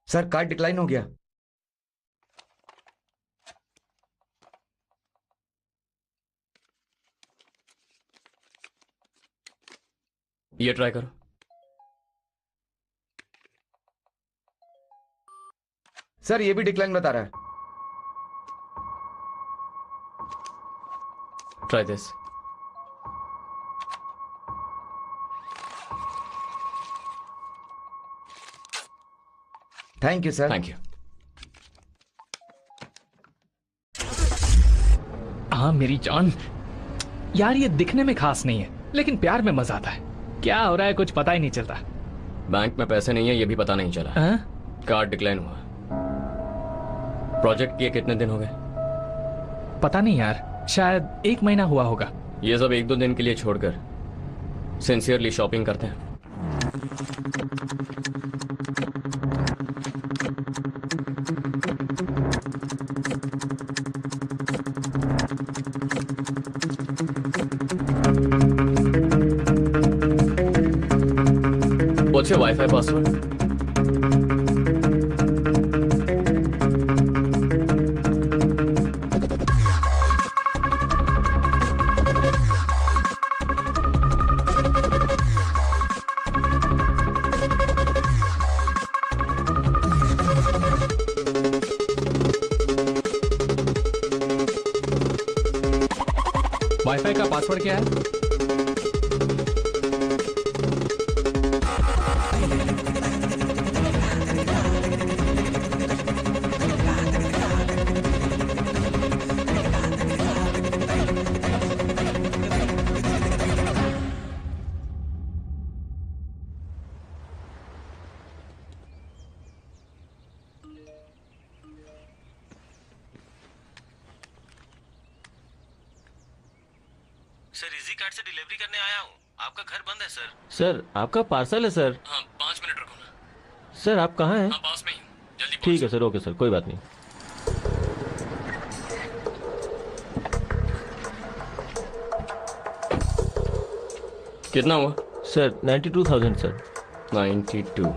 Sir card decline हो गया। ये ट्राई करो। सर ये भी डिक्लाइन बता रहा है। Try this. Thank you sir. Thank you. हाँ मेरी जान, यार ये दिखने में खास नहीं है लेकिन प्यार में मजा आता है। क्या हो रहा है कुछ पता ही नहीं चलता। बैंक में पैसे नहीं है ये भी पता नहीं चला। कार्ड डिक्लाइन हुआ। प्रोजेक्ट किए कितने दिन हो गए? पता नहीं यार, शायद 1 महीना हुआ होगा। ये सब 1-2 दिन के लिए छोड़कर सिंसियरली शॉपिंग करते हैं। What's your Wi-Fi password? Wifi का पासवर्ड क्या है? सर इजी कार्ड से डिलीवरी करने आया हूँ। आपका घर बंद है सर। सर आपका पार्सल है सर। हाँ 5 मिनट रुको ना। सर आप कहाँ हैं? हाँ पास में ही हूँ, जल्दी ठीक है सर, ओके सर, कोई बात नहीं। कितना हुआ? Sir 92,000 sir. 92।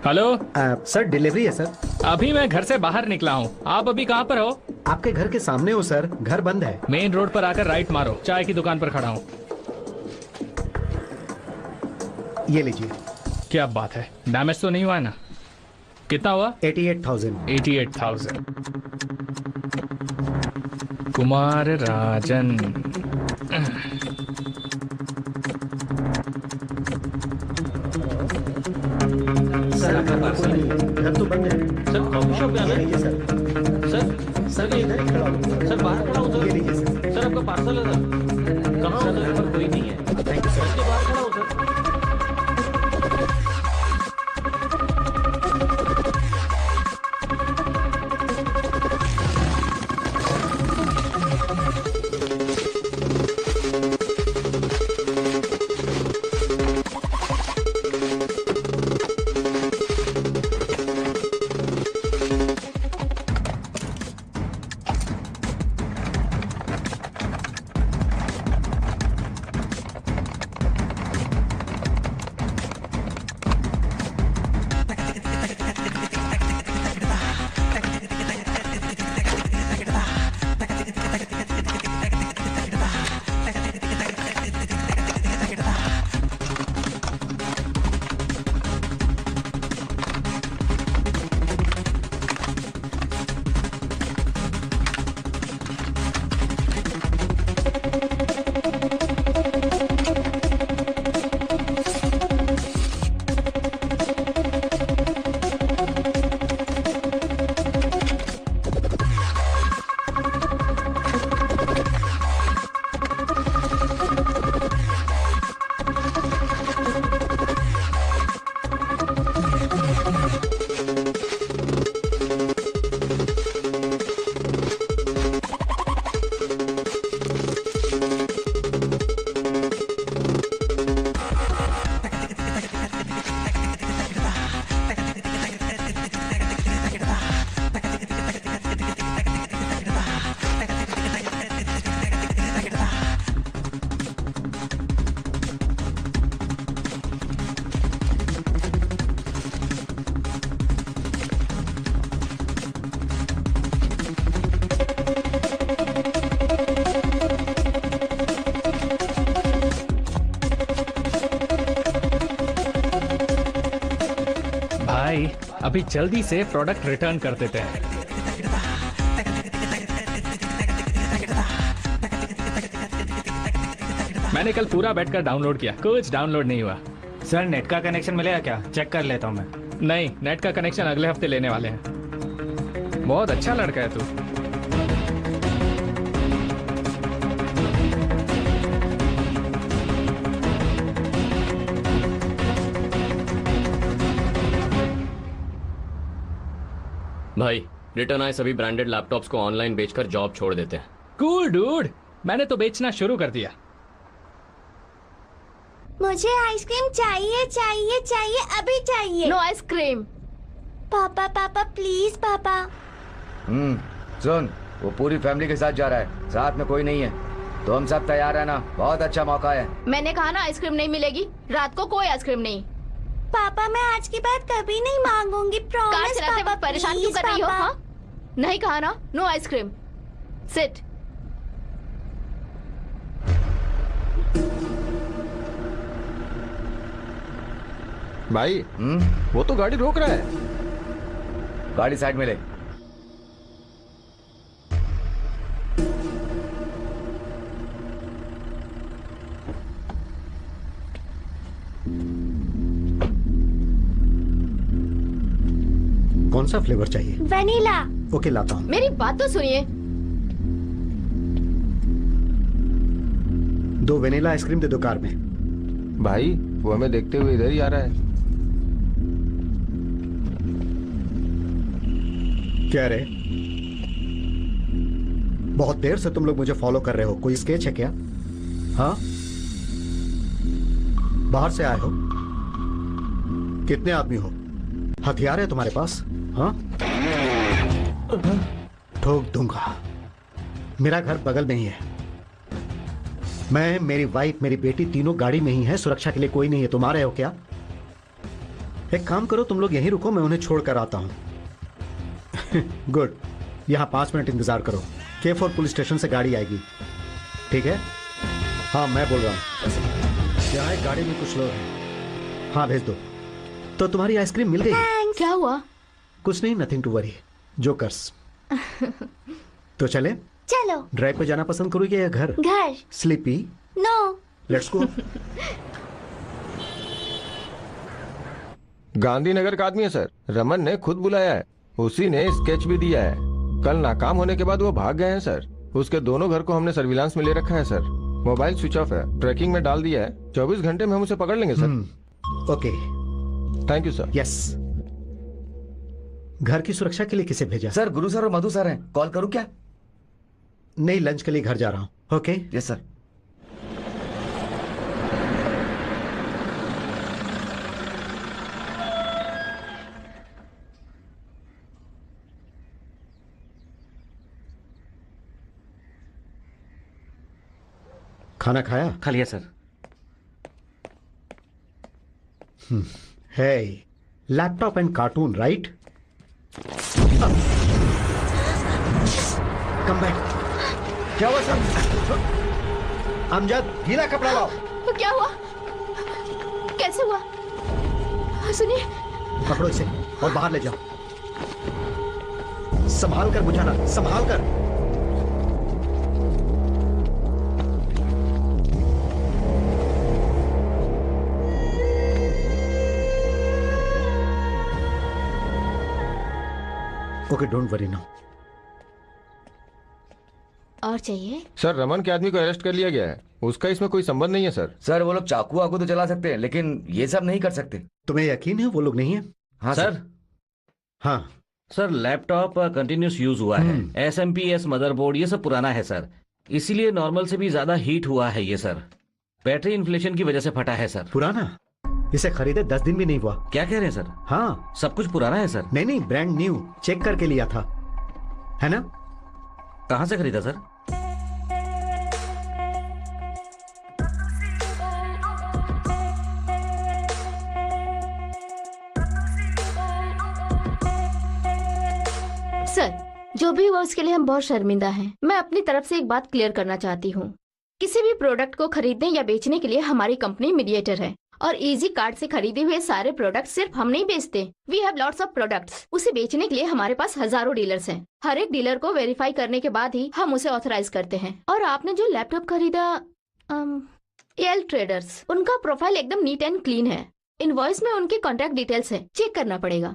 Hello sir delivery है सर। अभी मैं घर से बाहर निकला हूँ। आप अभी कहाँ पर हो? आपके घर के सामने हो सर, घर बंद है। मेन रोड पर आकर राइट मारो, चाय की दुकान पर खड़ा हूँ। ये लीजिए। क्या बात है, डैमेज तो नहीं हुआ है ना? कितना हुआ? 88,000। 88,000। कुमार राजन। सर आपका पार्सल नहीं है, घर तो बंद है। सर कॉफी शॉप पे आना ये है। लीजिए सर। सर सर मैं इधर ही खड़ा हूँ। सर बाहर खड़ा हूँ ये सर। लीजिए सर। सर आपका पार्सल है सर। कहाँ हो सर? पर कोई नहीं है। Thank you sir. इसके बाहर खड़ा हूँ सर। अभी जल्दी से प्रोडक्ट रिटर्न कर देते हैं। मैंने कल पूरा बैठकर डाउनलोड किया, कुछ डाउनलोड नहीं हुआ। सर नेट का कनेक्शन मिलेगा क्या? चेक कर लेता हूँ मैं। नहीं, नेट का कनेक्शन अगले हफ्ते लेने वाले हैं। बहुत अच्छा लड़का है तू। भाई रिटर्न आए सभी ब्रांडेड लैपटॉप्स को ऑनलाइन बेचकर जॉब छोड़ देते हैं। कूल डूड, मैंने तो बेचना शुरू कर दिया। मुझे आइसक्रीम चाहिए चाहिए चाहिए, अभी चाहिए। No ice cream. पापा पापा प्लीज पापा। सुन, वो पूरी फैमिली के साथ जा रहा है, साथ में कोई नहीं है। तो हम सब तैयार है ना? बहुत अच्छा मौका है। मैंने कहा ना आइसक्रीम नहीं मिलेगी, रात को कोई आइसक्रीम नहीं। पापा मैं आज की बात कभी नहीं मांगूंगी, कार प्रॉमिस चलाते पापा। वक्त परेशान क्यों प्लीज कर रही हो? पापा। हाँ? नहीं कहा ना नो आइसक्रीम। सिट। भाई वो तो गाड़ी रोक रहा है। गाड़ी साइड में ले। कौन सा फ्लेवर चाहिए? वेनिला। ओके लाता हूँ। मेरी बात तो सुनिए। 2 वेनिला आइसक्रीम दे दो कार में। भाई वो हमें देखते हुए इधर ही आ रहा है। क्या रे, बहुत देर से तुम लोग मुझे फॉलो कर रहे हो, कोई स्केच है क्या? हाँ, बाहर से आए हो? कितने आदमी हो? हथियार है तुम्हारे पास? हाँ, ठोक दूंगा। मेरा घर बगल में ही है। मैं, मेरी वाइफ, मेरी बेटी तीनों गाड़ी में ही है। सुरक्षा के लिए कोई नहीं है। तुम आ रहे हो क्या? एक काम करो, तुम लोग यहीं रुको, मैं उन्हें छोड़ कर आता हूं। गुड। यहां 5 मिनट इंतजार करो। K4 पुलिस स्टेशन से गाड़ी आएगी, ठीक है? हाँ मैं बोल रहा हूँ। यहाँ एक गाड़ी में कुछ लोग हैं। हाँ भेज दो। तो तुम्हारी आइसक्रीम मिल गई? क्या हुआ? कुछ नहीं, नथिंग टू वरी। जोकर्स। तो चले? चलो। ड्राइव पे जाना पसंद करोगे या घर? घर। Sleepy? No. Let's go. Gandhinagar का आदमी है सर, रमन ने खुद बुलाया है। उसी ने स्केच भी दिया है। कल नाकाम होने के बाद वो भाग गए हैं सर। उसके दोनों घर को हमने सर्विलांस में ले रखा है सर। मोबाइल स्विच ऑफ है, ट्रैकिंग में डाल दिया है। 24 घंटे में हम उसे पकड़ लेंगे sir. Okay, thank you sir. Yes. घर की सुरक्षा के लिए किसे भेजा? सर गुरु सर और मधु सर हैं, कॉल करूं क्या? नहीं, लंच के लिए घर जा रहा हूं। Okay yes sir. खाना खाया? खा लिया सर। है laptop and cartoon right? Come back. क्या हुआ सर? अमजद, गीला कपड़ा लाओ। क्या हुआ? कैसे हुआ? सुनिए। पकड़ो इसे और बाहर ले जाओ। संभाल कर बुझाना, संभाल कर। Okay, don't worry now. और चाहिए? सर रमन के आदमी को अरेस्ट कर लिया गया है। उसका इसमें कोई संबंध नहीं है सर। सर वो लोग चाकू वाकू तो चला सकते हैं, लेकिन ये सब नहीं कर सकते। तुम्हें यकीन है वो लोग नहीं है? हाँ सर। हाँ सर लैपटॉप कंटिन्यूस यूज हुआ है। SMPS मदरबोर्ड ये सब पुराना है सर, इसीलिए नॉर्मल से भी ज्यादा हीट हुआ है ये सर। बैटरी इन्फ्लेशन की वजह से फटा है सर। पुराना? इसे खरीदे 10 दिन भी नहीं हुआ। क्या कह रहे हैं सर? हाँ सब कुछ पुराना है सर। नहीं नहीं, ब्रांड न्यू, चेक करके लिया था, है ना? कहाँ से खरीदा सर? सर जो भी हुआ उसके लिए हम बहुत शर्मिंदा हैं। मैं अपनी तरफ से एक बात क्लियर करना चाहती हूँ। किसी भी प्रोडक्ट को खरीदने या बेचने के लिए हमारी कंपनी मीडिएटर है और इजी कार्ड से खरीदे हुए सारे प्रोडक्ट सिर्फ हम नहीं बेचते। We have lots of products. उसे बेचने के लिए हमारे पास हजारों डीलर्स हैं। हर एक डीलर को वेरीफाई करने के बाद ही हम उसे ऑथराइज करते हैं। और आपने जो लैपटॉप खरीदा एल ट्रेडर्स, उनका प्रोफाइल एकदम नीट एंड क्लीन है। इनवॉइस में उनके कॉन्टैक्ट डिटेल्स है, चेक करना पड़ेगा।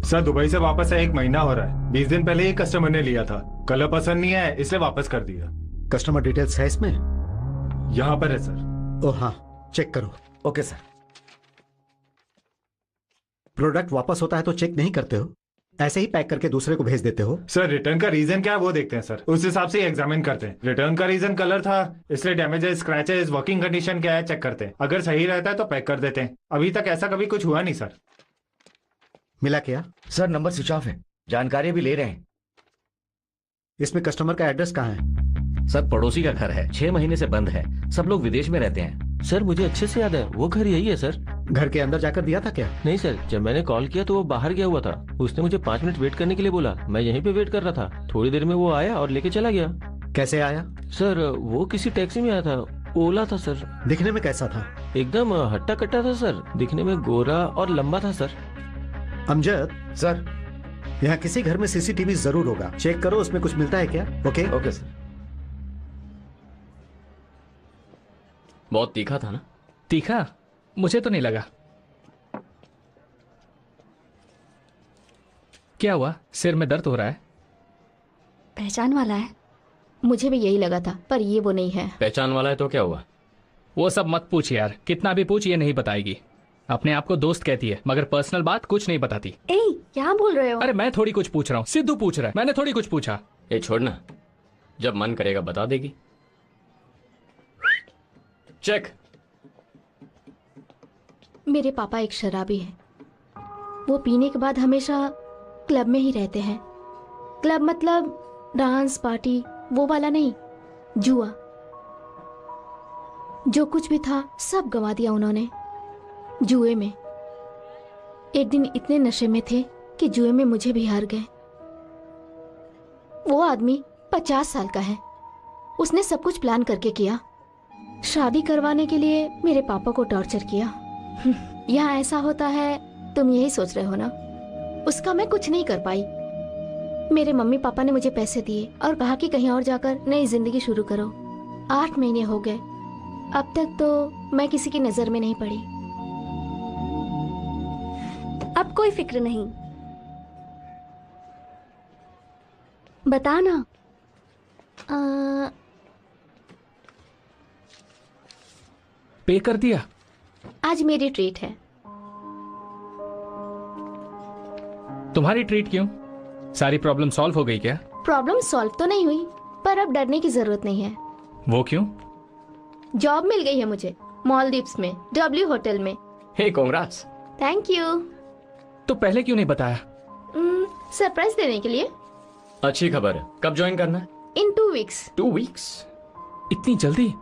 सर दुबई से वापस 1 महीना हो रहा है। 20 दिन पहले ही कस्टमर ने लिया था, कलर पसंद नहीं आया इसलिए वापस कर दिया। कस्टमर डिटेल्स है इसमें? यहाँ पर है सर। ओ हाँ, चेक करो। Okay sir. प्रोडक्ट वापस होता है तो चेक नहीं करते हो, ऐसे ही पैक करके दूसरे को भेज देते हो? सर रिटर्न का रीजन क्या है वो देखते हैं सर, उस हिसाब से एग्जामिन करते हैं। रिटर्न का रीजन कलर था इसलिए डैमेजेस, स्क्रैचेस, वर्किंग कंडीशन क्या है चेक करते हैं। अगर सही रहता है तो पैक कर देते हैं। अभी तक ऐसा कभी कुछ हुआ नहीं सर। मिला क्या? सर नंबर स्विच ऑफ है, जानकारी भी ले रहे हैं। इसमें कस्टमर का एड्रेस कहाँ है? सर पड़ोसी का घर है, 6 महीने से बंद है। सब लोग विदेश में रहते हैं। सर मुझे अच्छे से याद है, वो घर यही है सर। घर के अंदर जाकर दिया था क्या? नहीं सर, जब मैंने कॉल किया तो वो बाहर गया हुआ था। उसने मुझे 5 मिनट वेट करने के लिए बोला। मैं यहीं पे वेट कर रहा था। थोड़ी देर में वो आया और लेके चला गया। कैसे आया? सर वो किसी टैक्सी में आया था, ओला था सर। दिखने में कैसा था? एकदम हट्टा कट्टा था सर, दिखने में गोरा और लंबा था सर। अमजद सर, यहाँ किसी घर में सीसीटीवी जरूर होगा, चेक करो उसमें कुछ मिलता है क्या? Okay okay sir. बहुत तीखा था ना? तीखा मुझे तो नहीं लगा। क्या हुआ, सिर में दर्द हो रहा है? पहचान वाला है? मुझे भी यही लगा था, पर ये वो नहीं है। पहचान वाला है तो क्या हुआ? वो सब मत पूछ यार, कितना भी पूछ ये नहीं बताएगी। अपने आप को दोस्त कहती है मगर पर्सनल बात कुछ नहीं बताती। ए, क्या बोल रहे हो? अरे मैं थोड़ी कुछ पूछ रहा हूँ, सिद्धू पूछ रहा है, मैंने थोड़ी कुछ पूछा। ये छोड़ना, जब मन करेगा बता देगी। चेक। मेरे पापा एक शराबी हैं। वो पीने के बाद हमेशा क्लब में ही रहते हैं। क्लब मतलब डांस पार्टी, वो वाला नहीं, जुआ। जो कुछ भी था सब गंवा दिया उन्होंने जुए में। एक दिन इतने नशे में थे कि जुए में मुझे भी हार गए। वो आदमी 50 साल का है। उसने सब कुछ प्लान करके किया। शादी करवाने के लिए मेरे पापा को टॉर्चर किया। यहाँ ऐसा होता है, तुम यही सोच रहे हो ना? उसका मैं कुछ नहीं कर पाई। मेरे मम्मी पापा ने मुझे पैसे दिए और कहा कि कहीं और जाकर नई जिंदगी शुरू करो। 8 महीने हो गए, अब तक तो मैं किसी की नजर में नहीं पड़ी। अब कोई फिक्र नहीं, बता ना। पे कर दिया? आज मेरी ट्रीट है। तुम्हारी ट्रीट क्यों? सारी प्रॉब्लम सॉल्व हो गई क्या? प्रॉब्लम सॉल्व तो नहीं हुई, पर अब डरने की जरूरत नहीं है। वो क्यों? जॉब मिल गई है मुझे मालदीव्स में, W होटल में। हे कांग्रेट्स। Thank you. तो पहले क्यों नहीं बताया? सरप्राइज देने के लिए। अच्छी खबर है। कब ज्वाइन करना है? इन 2 वीक्स। 2 वीक्स? इतनी जल्दी?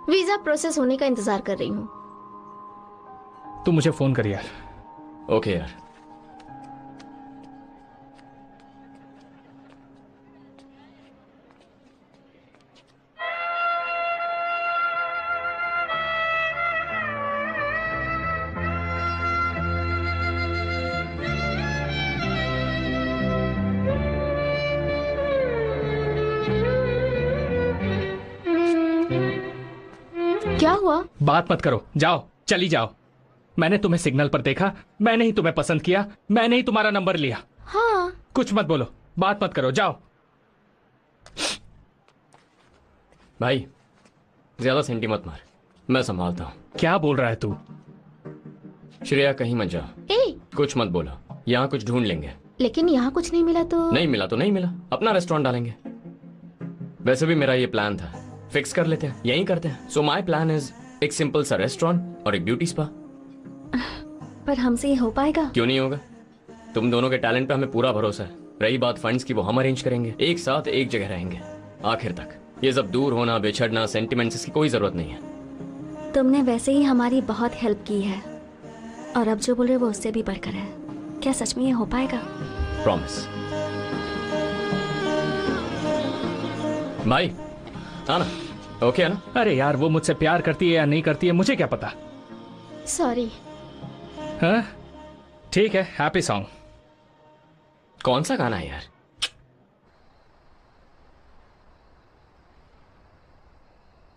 वीजा प्रोसेस होने का इंतजार कर रही हूँ। तू मुझे फोन कर यार। ओके यार। क्या हुआ? बात मत करो, जाओ, चली जाओ। मैंने तुम्हें सिग्नल पर देखा, मैंने ही तुम्हें पसंद किया, मैंने ही तुम्हारा नंबर लिया। हाँ। कुछ मत बोलो, बात मत करो, जाओ। भाई ज्यादा सेंटी मत मार, मैं संभालता हूँ। क्या बोल रहा है तू? श्रेया कहीं मत जाओ। कुछ मत बोलो, यहाँ कुछ ढूंढ लेंगे। लेकिन यहाँ कुछ नहीं मिला तो? नहीं मिला तो नहीं मिला, अपना रेस्टोरेंट डालेंगे। वैसे भी मेरा ये प्लान था, फिक्स कर लेते हैं, यहीं करते हैं। सो माई प्लान इज एक सिंपल सा रेस्टोरेंट और एक ब्यूटी स्पा। पर हमसे ये हो पाएगा? क्यों नहीं होगा? तुम दोनों के टैलेंट पे हमें पूरा भरोसा है। रही बात फंड्स की, वो हम अरेंज करेंगे। एक साथ एक जगह रहेंगे आखिर तक। ये सब दूर होना, बिछड़ना, सेंटिमेंट्स, इसकी कोई जरूरत नहीं है। तुमने वैसे ही हमारी बहुत हेल्प की है। और अब जो बोल रहे वो उससे भी बढ़कर है। क्या सच में ये हो पाएगा? प्रॉमिस। भाई आना, ओके है ना? अरे यार, वो मुझसे प्यार करती है या नहीं करती है मुझे क्या पता। सॉरी। हाँ ठीक है, हैप्पी सॉन्ग। कौन सा गाना है यार?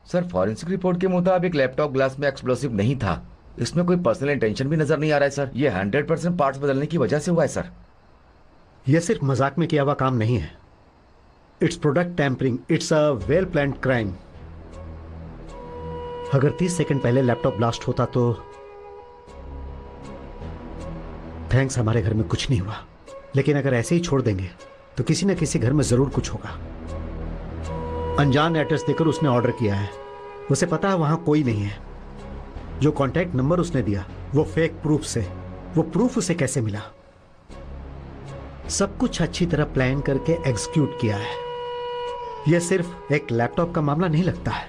सर, फॉरेंसिक रिपोर्ट के मुताबिक लैपटॉप ग्लास में एक्सप्लोसिव नहीं था। इसमें कोई पर्सनल इंटेंशन भी नजर नहीं आ रहा है सर। ये 100% पार्ट्स बदलने की वजह से हुआ है सर। यह सिर्फ मजाक में किया हुआ काम नहीं है। It's product tampering, it's a well planned crime. अगर 30 सेकंड पहले लैपटॉप ब्लास्ट होता तो थैंक्स, हमारे घर में कुछ नहीं हुआ। लेकिन अगर ऐसे ही छोड़ देंगे तो किसी न किसी घर में जरूर कुछ होगा। अनजान एड्रेस देकर उसने ऑर्डर किया है। उसे पता है वहां कोई नहीं है। जो कॉन्टैक्ट नंबर उसने दिया वो फेक प्रूफ से। वो प्रूफ उसे कैसे मिला? सब कुछ अच्छी तरह प्लान करके एग्जीक्यूट किया है। यह सिर्फ एक लैपटॉप का मामला नहीं लगता है,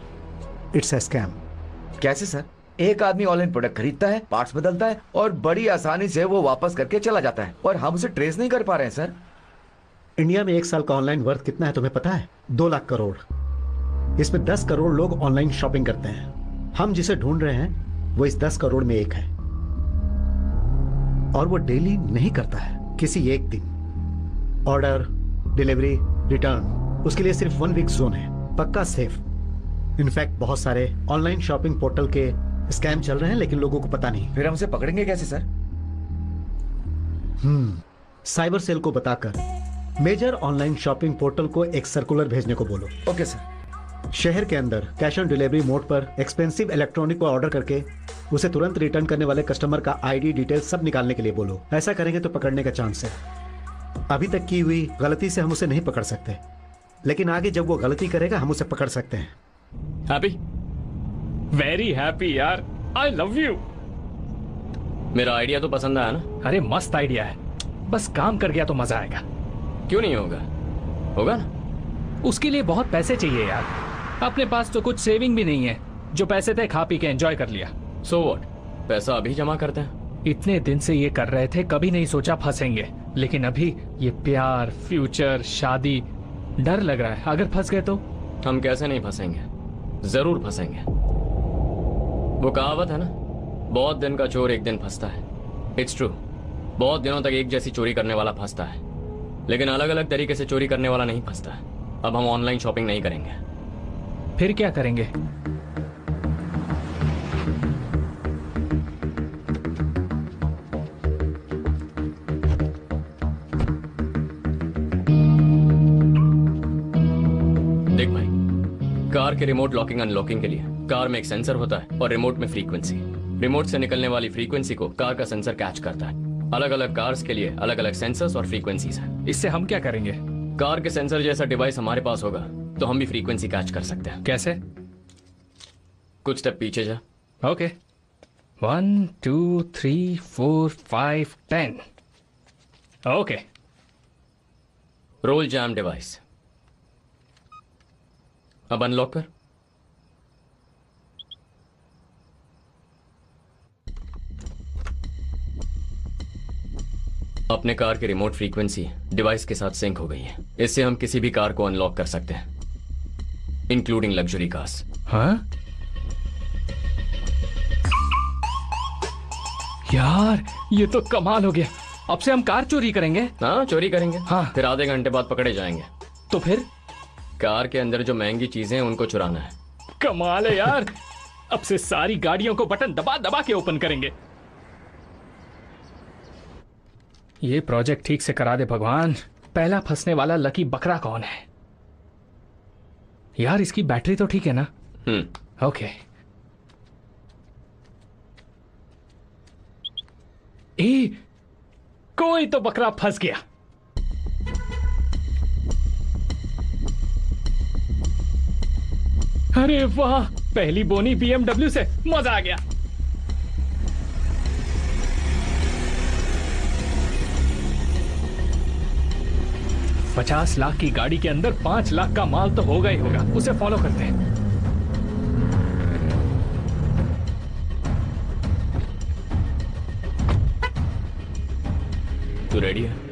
इट्स अ स्कैम। कैसे सर? एक आदमी ऑनलाइन प्रोडक्ट खरीदता है, पार्ट्स बदलता है और बड़ी आसानी से वो वापस करके चला जाता है और हम उसे ट्रेस नहीं कर पा रहे हैं सर। इंडिया में 1 साल का ऑनलाइन वर्थ कितना है तुम्हें पता है? 2 लाख करोड़। इसमें 10 करोड़ लोग ऑनलाइन शॉपिंग करते हैं। हम जिसे ढूंढ रहे हैं वो इस 10 करोड़ में एक है, और वो डेली नहीं करता है, किसी एक दिन। ऑर्डर, डिलीवरी, रिटर्न, उसके लिए सिर्फ 1 वीक जोन है, पक्का सेफ। इनफैक्ट बहुत सारे ऑनलाइन शॉपिंग पोर्टल के स्कैम चल रहे हैं लेकिन लोगों को पता नहीं। फिर हम उसे पकड़ेंगे कैसे सर? साइबर सेल को बताकर मेजर ऑनलाइन शॉपिंग पोर्टल को एक सर्कुलर भेजने को बोलो। Okay sir. शहर के अंदर कैश ऑन डिलीवरी मोड पर एक्सपेंसिव इलेक्ट्रॉनिक को ऑर्डर करके उसे तुरंत रिटर्न करने वाले कस्टमर का आईडी डिटेल सब निकालने के लिए बोलो। ऐसा करेंगे तो पकड़ने का चांस है। अभी तक की हुई गलती से हम उसे नहीं पकड़ सकते, लेकिन आगे जब वो गलती करेगा हम उसे पकड़ सकते हैं। हैप्पी, वेरी हैप्पी यार, आई लव यू। मेरा आइडिया तो पसंद आया ना? अरे मस्त आइडिया है, बस काम कर गया तो मजा आएगा। क्यों नहीं होगा? होगा ना। उसके लिए बहुत पैसे चाहिए यार, अपने पास तो कुछ सेविंग भी नहीं है। जो पैसे थे खा पी के एंजॉय कर लिया। सो व्हाट, पैसा अभी जमा करते हैं। इतने दिन से ये कर रहे थे, कभी नहीं सोचा फंसेंगे, लेकिन अभी ये प्यार, फ्यूचर, शादी, डर लग रहा है अगर फंस गए तो। हम कैसे नहीं फंसेंगे, जरूर फंसेंगे। वो कहावत है ना, बहुत दिन का चोर एक दिन फंसता है। इट्स ट्रू, बहुत दिनों तक एक जैसी चोरी करने वाला फंसता है, लेकिन अलग अलग तरीके से चोरी करने वाला नहीं फंसता है। अब हम ऑनलाइन शॉपिंग नहीं करेंगे। फिर क्या करेंगे? देख भाई, कार के रिमोट लॉकिंग अनलॉकिंग के लिए कार में एक सेंसर होता है और रिमोट में फ्रीक्वेंसी। रिमोट से निकलने वाली फ्रीक्वेंसी को कार का सेंसर कैच करता है। अलग अलग कार्स के लिए अलग अलग सेंसर्स और फ्रीक्वेंसीज हैं। इससे हम क्या करेंगे? कार के सेंसर जैसा डिवाइस हमारे पास होगा तो हम भी फ्रीक्वेंसी कैच कर सकते हैं। कैसे? कुछ स्टेप पीछे जा। Okay, 1 2 3 4 5 10। Okay, roll jam device. अब अनलॉक कर। अपने कार की रिमोट फ्रीक्वेंसी डिवाइस के साथ सिंक हो गई है। इससे हम किसी भी कार को अनलॉक कर सकते हैं, इंक्लूडिंग लग्जरी कार्स। हाँ यार, ये तो कमाल हो गया। अब से हम कार चोरी करेंगे। हाँ, चोरी करेंगे। हाँ, फिर आधे घंटे बाद पकड़े जाएंगे। तो फिर कार के अंदर जो महंगी चीजें हैं उनको चुराना है। कमाल है यार। अब से सारी गाड़ियों को बटन दबा दबा के ओपन करेंगे। ये प्रोजेक्ट ठीक से करा दे भगवान। पहला फंसने वाला लकी बकरा कौन है यार? इसकी बैटरी तो ठीक है ना? ओके। ए, कोई तो बकरा फंस गया। अरे वाह, पहली बोनी BMW से, मजा आ गया। $50 लाख की गाड़ी के अंदर 5 लाख का माल तो होगा ही होगा। उसे फॉलो करते हैं। रेडी है?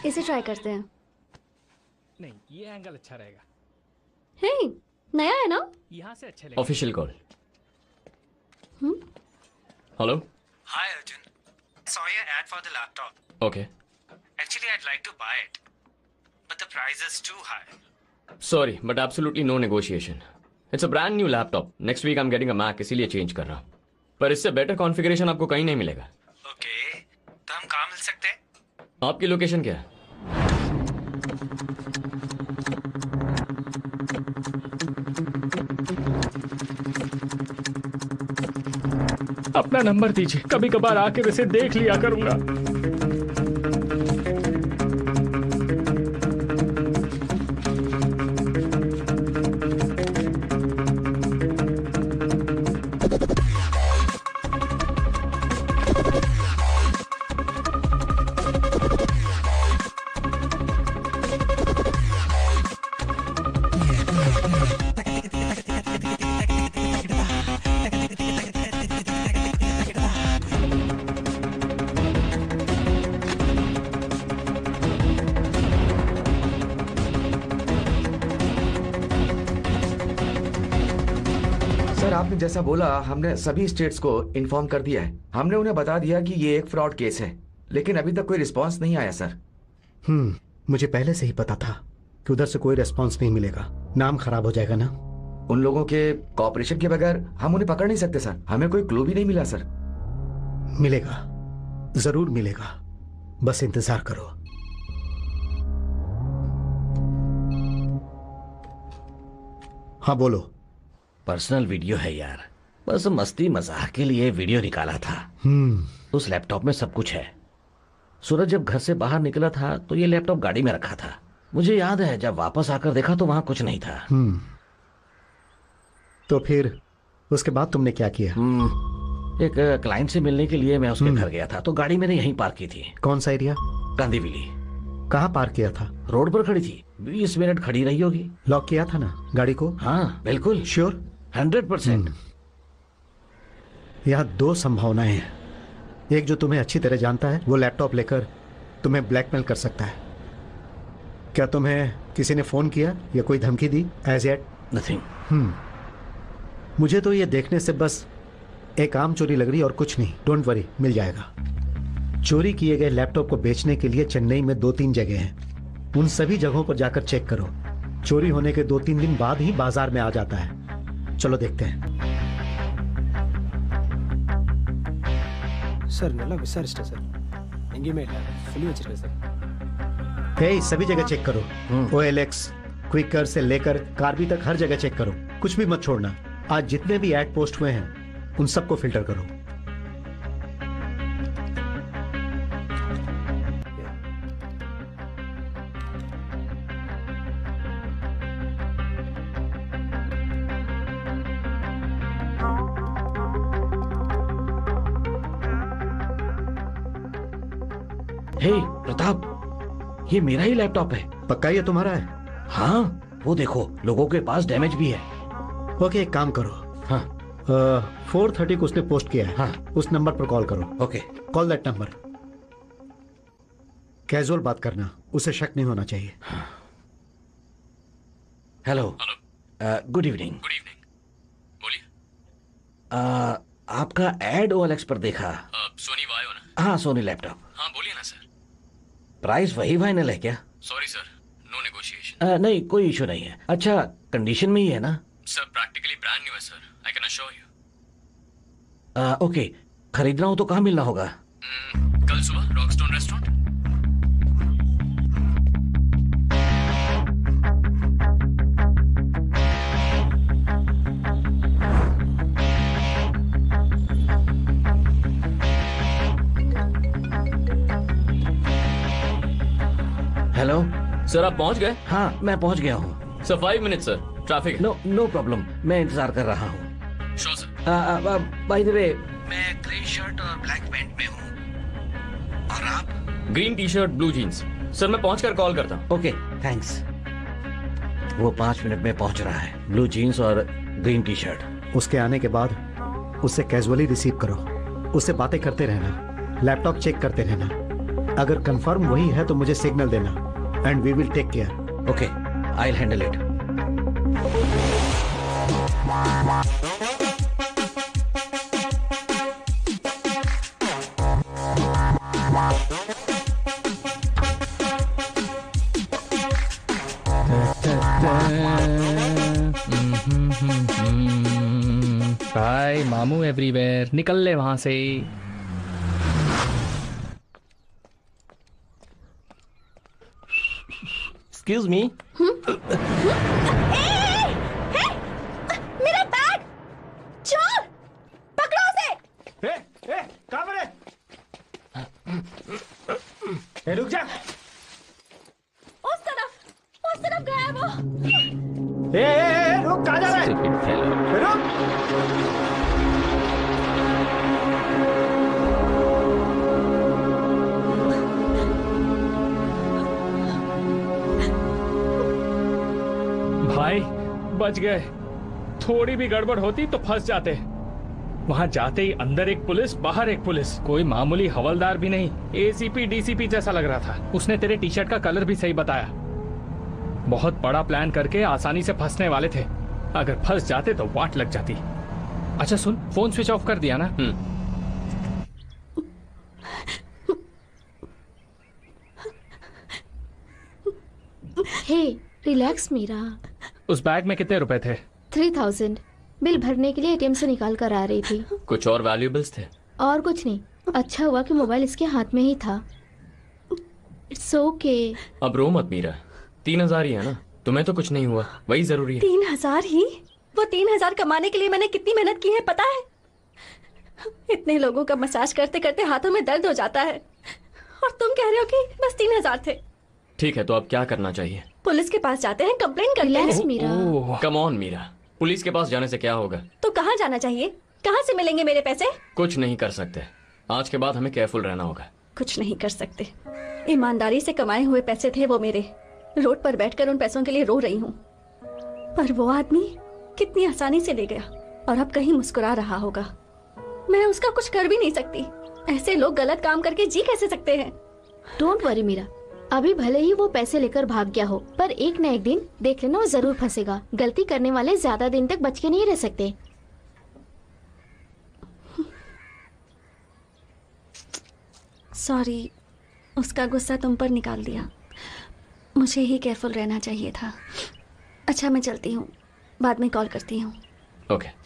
इसे ट्राई करते हैं। नहीं, ये एंगल अच्छा रहेगा। हे, नया है ना? यहाँ से अच्छे लगेगा। Official call. Hello. Hi Arjun, saw your ad for the laptop. Okay. Actually, I'd like to buy it, but the price is too high. Sorry, but absolutely no negotiation. It's a brand new laptop. Next week I'm getting a Mac, इसीलिए change कर रहा हूँ। पर इससे better configuration आपको कहीं नहीं मिलेगा। Okay, तो हम कहाँ मिल सकते हैं? आपकी लोकेशन क्या है? अपना नंबर दीजिए, कभी कभार आके वैसे देख लिया करूंगा। आपने जैसा बोला हमने सभी स्टेट्स को इन्फॉर्म कर दिया है। हमने उन्हें बता दिया कि ये एक फ्रॉड केस है, लेकिन अभी तक कोई रिस्पांस नहीं आया सर। मुझे पहले से ही पता था कि उधर से कोई रिस्पांस नहीं मिलेगा, नाम खराब हो जाएगा ना। उन लोगों के कोऑपरेशन के बगैर हम उन्हें पकड़ नहीं सकते सर। हमें कोई क्लू भी नहीं मिला सर। मिलेगा, जरूर मिलेगा, बस इंतजार करो। हाँ बोलो। पर्सनल वीडियो है यार, बस मस्ती मजाक के लिए वीडियो निकाला था। उस लैपटॉप में सब कुछ है। सूरज जब घर से बाहर निकला था तो ये लैपटॉप गाड़ी में रखा था। मुझे याद है जब वापस आकर देखा तो वहां कुछ नहीं था। तो फिर उसके बाद तुमने क्या किया? एक क्लाइंट से मिलने के लिए मैं उसके घर गया था, तो गाड़ी मैंने यहीं पार्क की थी। कौन सा एरिया? कांदीवली। कहाँ पार्क किया था? रोड पर खड़ी थी, 20 मिनट खड़ी रही होगी। लॉक किया था ना गाड़ी को? हाँ बिल्कुल श्योर? 100%। यहाँ दो संभावनाएं हैं। एक जो तुम्हें अच्छी तरह जानता है वो लैपटॉप लेकर तुम्हें ब्लैकमेल कर सकता है। क्या तुम्हें किसी ने फोन किया या कोई धमकी दी? As yet nothing. मुझे तो ये देखने से बस एक आम चोरी लग रही और कुछ नहीं। डोंट वरी, मिल जाएगा। चोरी किए गए लैपटॉप को बेचने के लिए चेन्नई में 2-3 जगह हैं। उन सभी जगहों पर जाकर चेक करो। चोरी होने के 2-3 दिन बाद ही बाजार में आ जाता है। चलो देखते हैं। सर நல்லா விசாரிச்சிட்டேன் சார், எங்கேயுமே இல்லை, சொல்லி வச்சிருக்கேன் சார்। हे, सभी जगह चेक करो। OLX, क्विकर से लेकर कार्बी तक हर जगह चेक करो, कुछ भी मत छोड़ना। आज जितने भी एड पोस्ट हुए हैं उन सबको फिल्टर करो। हे प्रताप, ये मेरा ही लैपटॉप है। पक्का ये तुम्हारा है? हाँ, वो देखो लोगों के पास डैमेज भी है। ओके, एक काम करो। हाँ, 4:30 को उसने पोस्ट किया है। हाँ। उस नंबर पर कॉल करो। Okay. Call that number. Casual बात करना, उसे शक नहीं होना चाहिए। Hello. Good evening. Good evening. बोलिए। आपका एड OLX पर देखा। सोनी वायो ना? हाँ, सोनी लैपटॉप। हाँ बोलिए ना सर। प्राइस वही फाइनल है क्या? Sorry sir, no negotiation. नहीं, कोई इशू नहीं है। अच्छा, कंडीशन में ही है ना? सर प्रैक्टिकली ब्रांड न्यू है sir, I can assure you. Okay, खरीदना हो तो कहाँ मिलना होगा? कल सुबह रॉकस्टोन रेस्टोरेंट। हेलो सर, आप पहुंच गए? हाँ, मैं पहुंच गया हूँ। Sir 5 minute sir, traffic. No problem, मैं इंतजार कर रहा हूँ। Sure sir. By the way, मैं ग्रे शर्ट और ब्लैक पैंट में हूँ। और आप? Green T-shirt blue jeans. Sir मैं पहुंचकर कॉल करता हूँ। Okay, thanks. वो 5 मिनट में पहुंच रहा है। ब्लू जीन्स और ग्रीन टी शर्ट। उसके आने के बाद उसे कैजुअली रिसीव करो, उससे बातें करते रहना, लैपटॉप चेक करते रहना। अगर कंफर्म वही है तो मुझे सिग्नल देना and we will take care. Okay, I will handle it. Hi मामू एवरीवेयर, निकल ले वहां से। Excuse me. मेरा बैग! चोर! पकड़ो उसे! कहाँ पर है? रुक जा। उस तरफ गया वो। रुक, कहाँ जा रहा है? रुक। भाई बच गए। थोड़ी भी गड़बड़ होती तो फंस जाते। वहां जाते ही अंदर एक पुलिस, बाहर एक पुलिस। कोई मामूली हवलदार भी नहीं, ACP DCP जैसा लग रहा था। उसने तेरे टी शर्ट का कलर भी सही बताया। बहुत बड़ा प्लान करके आसानी से फंसने वाले थे। अगर फंस जाते तो वाट लग जाती। अच्छा सुन, फोन स्विच ऑफ कर दिया ना? हे रिलैक्स मीरा। उस बैग में कितने रुपए थे? 3000। बिल भरने के लिए ATM से निकाल कर आ रही थी। कुछ और वैल्यूएबल्स थे? और कुछ नहीं। अच्छा हुआ कि मोबाइल इसके हाथ में ही था। It's okay. अब रो मत मीरा, 3000 ही है ना, तुम्हें तो कुछ नहीं हुआ, वही जरूरी है। 3000 ही? वो 3000 कमाने के लिए मैंने कितनी मेहनत की है पता है? इतने लोगों का मसाज करते करते हाथों में दर्द हो जाता है, और तुम कह रहे हो कि बस 3000 थे। ठीक है, तो अब क्या करना चाहिए? पुलिस के पास जाते हैं, कंप्लेन करते हैं। Meera. Come on Meera, police के पास जाने से क्या होगा? तो कहाँ जाना चाहिए? कहाँ से मिलेंगे मेरे पैसे? कुछ नहीं कर सकते, आज के बाद हमें केयरफुल रहना होगा। कुछ नहीं कर सकते। ईमानदारी से कमाए हुए पैसे थे वो मेरे। रोड पर बैठकर उन पैसों के लिए रो रही हूँ, पर वो आदमी कितनी आसानी से ले गया और अब कहीं मुस्कुरा रहा होगा। मैं उसका कुछ कर भी नहीं सकती। ऐसे लोग गलत काम करके जी कैसे सकते हैं? डोंट वरी मीरा, अभी भले ही वो पैसे लेकर भाग गया हो, पर एक न एक दिन देख लेना वो जरूर फंसेगा। गलती करने वाले ज्यादा दिन तक बच के नहीं रह सकते। सॉरी, उसका गुस्सा तुम पर निकाल दिया। मुझे ही केयरफुल रहना चाहिए था। अच्छा मैं चलती हूँ, बाद में कॉल करती हूँ। ओके।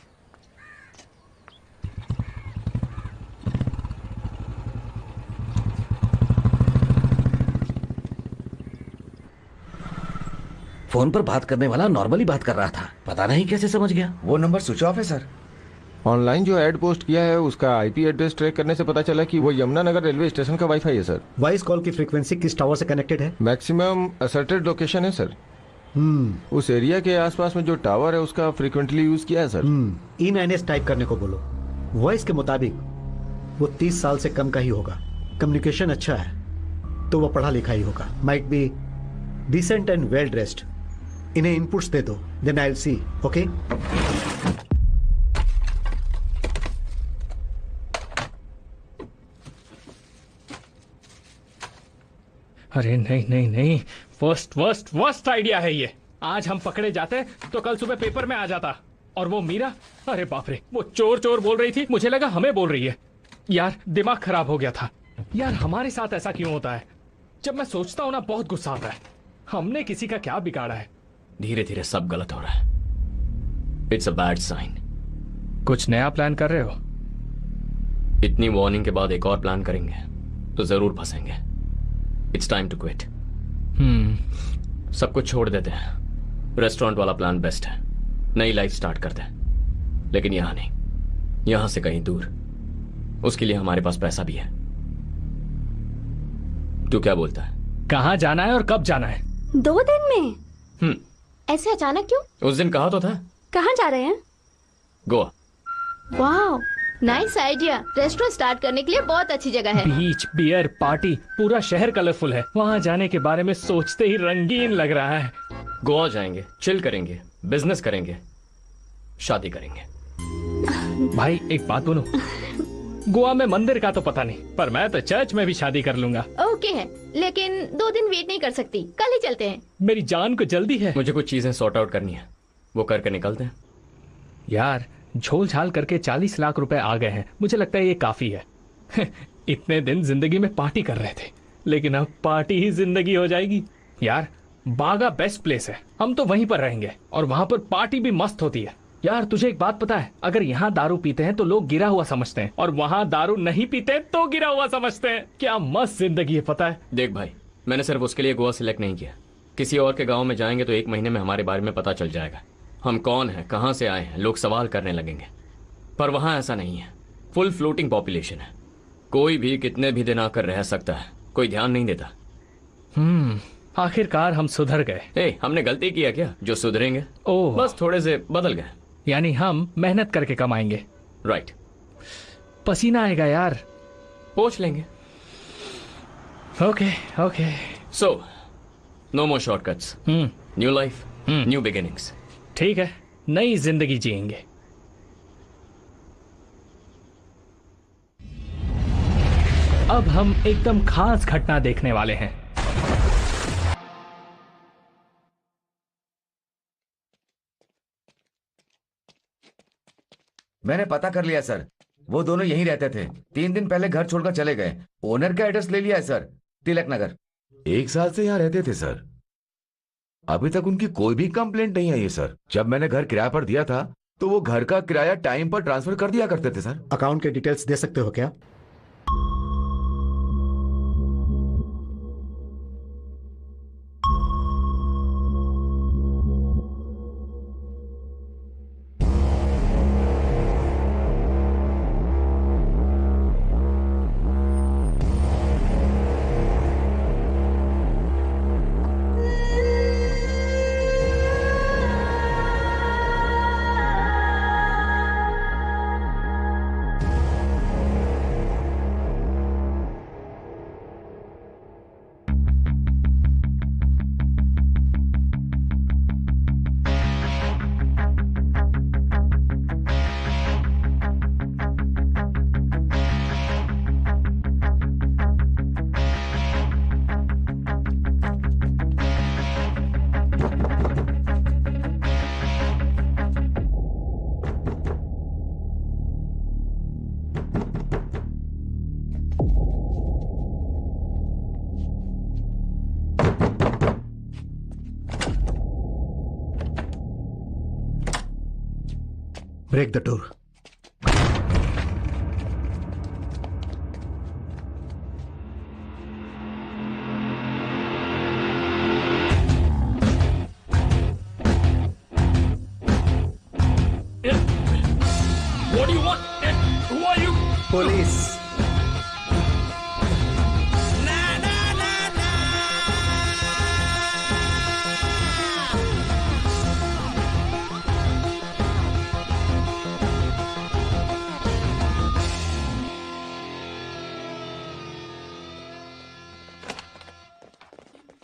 फोन पर बात करने वाला नॉर्मली बात कर रहा था, पता नहीं कैसे समझ गया। वो नंबर स्विच ऑफ है सर। ऑनलाइन जो एड पोस्ट किया है उसका IP एड्रेस ट्रैक करने से पता चला कि वो यमुनानगर रेलवे स्टेशन का वाईफाई है सर। वॉइस कॉल की फ्रीक्वेंसी किस टावर से कनेक्टेड है? मैक्सिमम असर्टेड लोकेशन है सर। उस एरिया के आसपास में जो टावर है उसका फ्रीक्वेंटली यूज किया है सर। E9S टाइप करने को बोलो। वॉइस के मुताबिक वो 30 साल से कम का ही होगा। कम्युनिकेशन अच्छा है तो वो पढ़ा लिखा ही होगा। Might be decent and well dressed. इन्हें इनपुट्स दे दो, then I will see. Okay. अरे नहीं नहीं नहीं, वर्स्ट वर्स्ट वर्स्ट आइडिया है ये। आज हम पकड़े जाते तो कल सुबह पेपर में आ जाता। और वो मीरा, अरे बाप रे, वो चोर चोर बोल रही थी, मुझे लगा हमें बोल रही है। यार दिमाग खराब हो गया था। यार हमारे साथ ऐसा क्यों होता है? जब मैं सोचता हूँ ना बहुत गुस्सा आता है। हमने किसी का क्या बिगाड़ा है? धीरे धीरे सब गलत हो रहा है। It's a bad sign. कुछ नया प्लान कर रहे हो? इतनी वार्निंग के बाद एक और प्लान करेंगे तो जरूर फंसेंगे। It's time to quit. सब कुछ छोड़ देते हैं। रेस्टोरेंट वाला प्लान बेस्ट है। नई लाइफ स्टार्ट करते हैं, लेकिन यहां नहीं, यहां से कहीं दूर। उसके लिए हमारे पास पैसा भी है। तू क्या बोलता है? कहाँ जाना है और कब जाना है? 2 दिन में? ऐसे अचानक क्यों? उस दिन कहा तो था। कहाँ जा रहे हैं? गोवा। वाह, नाइस आइडिया। रेस्टोरेंट स्टार्ट करने के लिए बहुत अच्छी जगह है। बीच, बियर, पार्टी, पूरा शहर कलरफुल है। वहाँ जाने के बारे में सोचते ही रंगीन लग रहा है। गोवा जाएंगे, चिल करेंगे, बिजनेस करेंगे, शादी करेंगे। भाई एक बात बोलूं, गोवा में मंदिर का तो पता नहीं, पर मैं तो चर्च में भी शादी कर लूंगा। ओके है, लेकिन 2 दिन वेट नहीं कर सकती। कल ही चलते हैं। मेरी जान को जल्दी है। मुझे कुछ चीजें सॉर्ट आउट करनी है, वो करके निकलते हैं। यार झोल झाल करके 40 लाख रुपए आ गए हैं। मुझे लगता है ये काफी है। इतने दिन जिंदगी में पार्टी कर रहे थे, लेकिन अब पार्टी ही जिंदगी हो जाएगी। यार बागा बेस्ट प्लेस है, हम तो वहीं पर रहेंगे और वहां पर पार्टी भी मस्त होती है। यार तुझे एक बात पता है, अगर यहाँ दारू पीते हैं तो लोग गिरा हुआ समझते हैं, और वहाँ दारू नहीं पीते तो गिरा हुआ समझते हैं। क्या मस्त जिंदगी है पता है। देख भाई, मैंने सिर्फ उसके लिए गोवा सिलेक्ट नहीं किया। किसी और के गांव में जाएंगे तो 1 महीने में हमारे बारे में पता चल जाएगा। हम कौन हैं, कहाँ से आए हैं, लोग सवाल करने लगेंगे। पर वहाँ ऐसा नहीं है। फुल फ्लोटिंग पॉपुलेशन है। कोई भी कितने भी दिन आकर रह सकता है, कोई ध्यान नहीं देता। आखिरकार हम सुधर गए। हमने गलती किया क्या जो सुधरेंगे? ओह, बस थोड़े से बदल गए। यानी हम मेहनत करके कमाएंगे। राइट। पसीना आएगा यार, पोंछ लेंगे। Okay okay. So no more shortcuts. New life, new beginnings. ठीक है, नई जिंदगी जिएंगे। अब हम एकदम खास घटना देखने वाले हैं। मैंने पता कर लिया सर, वो दोनों यहीं रहते थे। 3 दिन पहले घर छोड़कर चले गए। ओनर का एड्रेस ले लिया है सर, तिलक नगर। 1 साल से यहाँ रहते थे सर। अभी तक उनकी कोई भी कंप्लेंट नहीं आई है सर। जब मैंने घर किराए पर दिया था तो वो घर का किराया टाइम पर ट्रांसफर कर दिया करते थे सर। अकाउंट के डिटेल्स दे सकते हो क्या? Break the door. What do you want? Who are you? Police.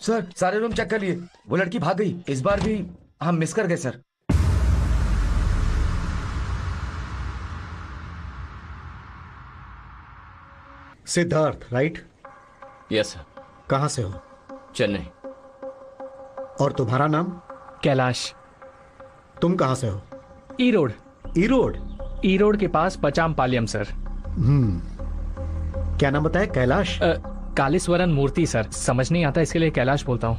Sir सारे रूम चेक कर लिए, वो लड़की भाग गई। इस बार भी हम मिस कर गए sir. Siddharth, right? Yes sir. कहां से हो? चेन्नई। और तुम्हारा नाम? कैलाश। तुम कहां से हो? ई रोड। ई रोड? ई रोड के पास पचामपालियम सर। क्या नाम बताया? कैलाश? कालीस्वरन मूर्ति सर। समझ नहीं आता इसके लिए कैलाश बोलता हूँ।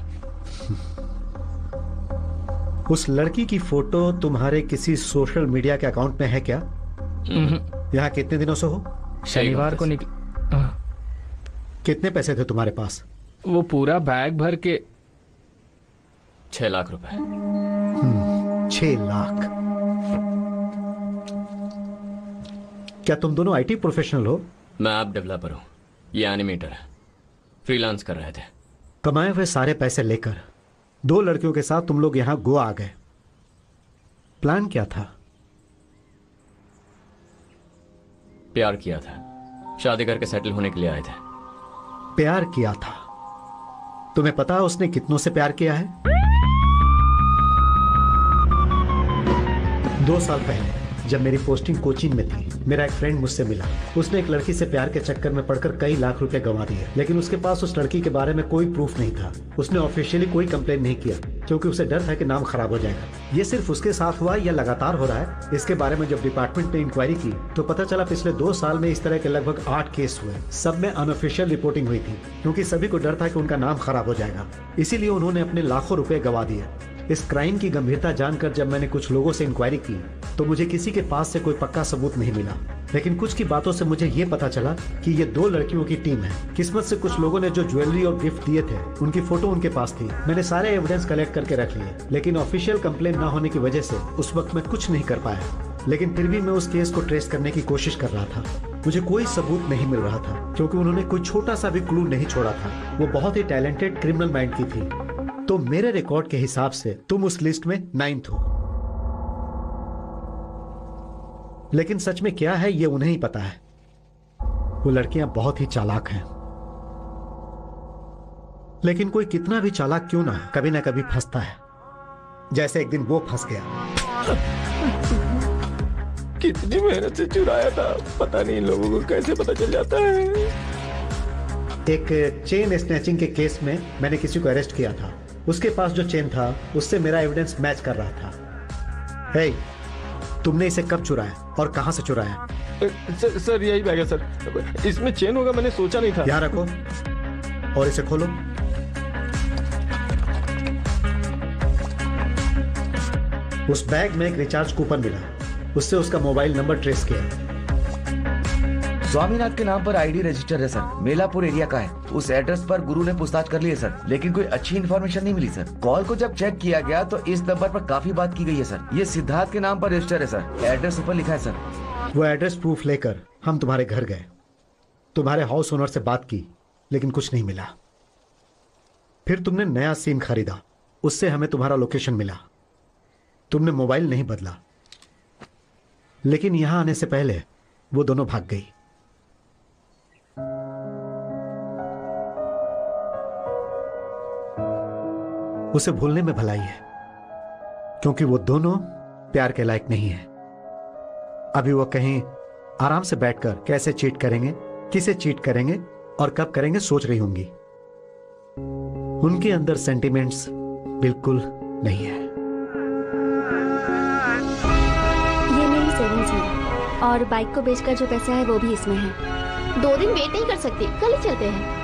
उस लड़की की फोटो तुम्हारे किसी सोशल मीडिया के अकाउंट में है क्या? यहाँ कितने दिनों से हो? शनिवार को कितने पैसे थे तुम्हारे पास? वो पूरा बैग भर के 6 लाख रुपए। 6 लाख? क्या तुम दोनों आईटी प्रोफेशनल हो? मैं ऐप डेवलपर हूँ, ये एनिमेटर है। फ्रीलांस कर रहे थे। कमाए हुए सारे पैसे लेकर 2 लड़कियों के साथ तुम लोग यहां गोवा आ गए। प्लान क्या था? प्यार किया था, शादी करके सेटल होने के लिए आए थे। प्यार किया था? तुम्हें पता है उसने कितनों से प्यार किया है? 2 साल पहले जब मेरी पोस्टिंग कोचीन में थी, मेरा एक फ्रेंड मुझसे मिला। उसने एक लड़की से प्यार के चक्कर में पड़कर कई लाख रुपए गंवा दिए, लेकिन उसके पास उस लड़की के बारे में कोई प्रूफ नहीं था। उसने ऑफिशियली कोई कंप्लेन नहीं किया क्योंकि उसे डर था कि नाम खराब हो जाएगा। ये सिर्फ उसके साथ हुआ या लगातार हो रहा है? इसके बारे में जब डिपार्टमेंट ने इंक्वायरी की तो पता चला पिछले 2 साल में इस तरह के लगभग 8 केस हुए। सब में अनऑफिशियल रिपोर्टिंग हुई थी क्योंकि सभी को डर था कि उनका नाम खराब हो जाएगा। इसीलिए उन्होंने अपने लाखों रुपए गंवा दिए। इस क्राइम की गंभीरता जानकर जब मैंने कुछ लोगों से इंक्वायरी की तो मुझे किसी के पास से कोई पक्का सबूत नहीं मिला, लेकिन कुछ की बातों से मुझे ये पता चला कि ये 2 लड़कियों की टीम है। किस्मत से कुछ लोगों ने जो ज्वेलरी और गिफ्ट दिए थे उनकी फोटो उनके पास थी। मैंने सारे एविडेंस कलेक्ट करके रख लिए, लेकिन ऑफिशियल कंप्लेन ना होने की वजह से उस वक्त मैं कुछ नहीं कर पाया। लेकिन फिर भी मैं उस केस को ट्रेस करने की कोशिश कर रहा था। मुझे कोई सबूत नहीं मिल रहा था क्योंकि उन्होंने कोई छोटा सा भी क्लू नहीं छोड़ा था। वो बहुत ही टैलेंटेड क्रिमिनल माइंड की थी। तो मेरे रिकॉर्ड के हिसाब से तुम उस लिस्ट में 9th हो। लेकिन सच में क्या है ये उन्हें ही पता है। वो लड़कियां बहुत ही चालाक हैं, लेकिन कोई कितना भी चालाक क्यों ना कभी ना कभी फंसता है, जैसे एक दिन वो फंस गया। कितनी मेहनत से चुराया था, पता नहीं इन लोगों को कैसे पता चल जाता है। एक चेन स्नैचिंग के केस में मैंने किसी को अरेस्ट किया था। उसके पास जो चेन था उससे मेरा एविडेंस मैच कर रहा था। हे, तुमने इसे कब चुराया और कहां से चुराया? सर यही बैग है सर। इसमें चेन होगा मैंने सोचा नहीं था। यहां रखो और इसे खोलो। उस बैग में एक रिचार्ज कूपन मिला, उससे उसका मोबाइल नंबर ट्रेस किया। स्वामीनाथ के नाम पर आईडी रजिस्टर है सर, मेलापुर एरिया का है। उस एड्रेस पर गुरु ने पूछताछ कर ली है सर, लेकिन कोई अच्छी इन्फॉर्मेशन नहीं मिली सर। कॉल को जब चेक किया गया तो इस नंबर पर काफी बात की गई है सर। ये सिद्धार्थ के नाम पर रजिस्टर है सर, एड्रेस ऊपर लिखा है सर। वो एड्रेस प्रूफ लेकर हम तुम्हारे घर गए, तुम्हारे हाउस ओनर से बात की, लेकिन कुछ नहीं मिला। फिर तुमने नया सिम खरीदा, उससे हमें तुम्हारा लोकेशन मिला। तुमने मोबाइल नहीं बदला, लेकिन यहां आने से पहले वो दोनों भाग गई। उसे भूलने में भलाई है, क्योंकि वो दोनों प्यार के लायक नहीं है। अभी वो कहीं आराम से बैठकर कैसे चीट करेंगे, किसे चीट करेंगे और कब करेंगे सोच रही होंगी। उनके अंदर सेंटिमेंट्स बिल्कुल नहीं है। ये मेरी सेविंग्स है और बाइक को बेचकर जो पैसा है वो भी इसमें है। 2 दिन वेट नहीं कर सकती, कल ही चलते हैं।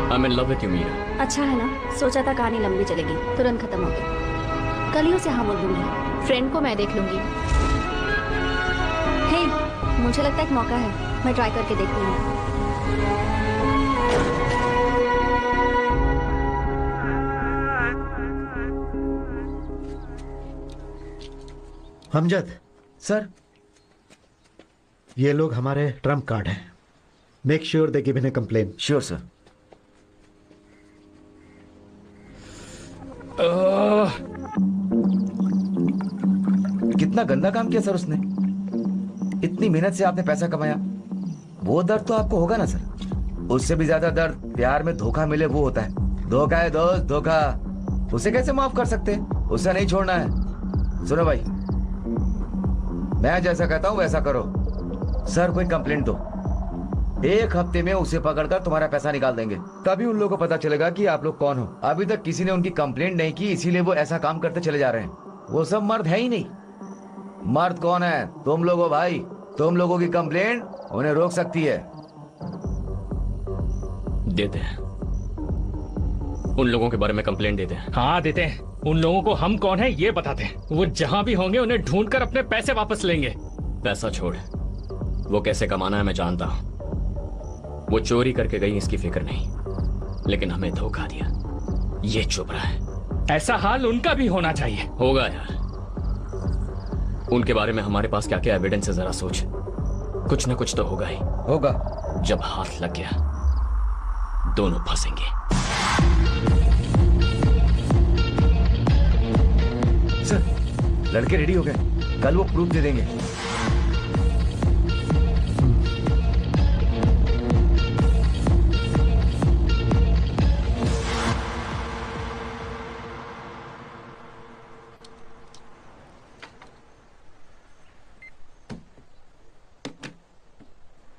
I'm in love with you, Meera. अच्छा है ना, सोचा था कहानी लंबी चलेगी, तुरंत खत्म हो गई। कल ही उसे हाँ बोल दूंगी। फ्रेंड को मैं देख लूंगी। हे, मुझे लगता है एक मौका है, मैं ट्राई करके देखती हूँ। हमजद सर, ये लोग हमारे ट्रम्प कार्ड हैं। Make sure they give in A complain. Sure sir. कितना गंदा काम किया सर उसने। इतनी मेहनत से आपने पैसा कमाया, वो दर्द तो आपको होगा ना सर। उससे भी ज्यादा दर्द प्यार में धोखा मिले वो होता है। धोखा है दोस्त, धोखा। उसे कैसे माफ कर सकते हैं? उसे नहीं छोड़ना है। सुनो भाई, मैं जैसा कहता हूं वैसा करो। सर कोई कंप्लेंट दो, 1 हफ्ते में उसे पकड़कर तुम्हारा पैसा निकाल देंगे। तभी उन लोगों को पता चलेगा कि आप लोग कौन हो। अभी तक किसी ने उनकी कंप्लेंट नहीं की, इसीलिए वो ऐसा काम करते चले जा रहे हैं। वो सब मर्द है ही नहीं। मर्द कौन है? तुम लोग हो भाई। तुम लोगों की कंप्लेंट उन्हें रोक सकती है। देते हैं, उन लोगों के बारे में कंप्लेंट देते हैं। हाँ देते हैं। उन लोगों को हम कौन है ये बताते हैं। वो जहां भी होंगे उन्हें ढूंढकर अपने पैसे वापस लेंगे। पैसा छोड़, वो कैसे कमाना है मैं जानता हूं। वो चोरी करके गई इसकी फिक्र नहीं, लेकिन हमें धोखा दिया, ये चुप रहा है। ऐसा हाल उनका भी होना चाहिए। होगा यार, उनके बारे में हमारे पास क्या क्या एविडेंस है जरा सोच। कुछ ना कुछ तो होगा ही। होगा। जब हाथ लग गया दोनों फंसेंगे। सर, लड़के रेडी हो गए, कल वो प्रूफ दे देंगे।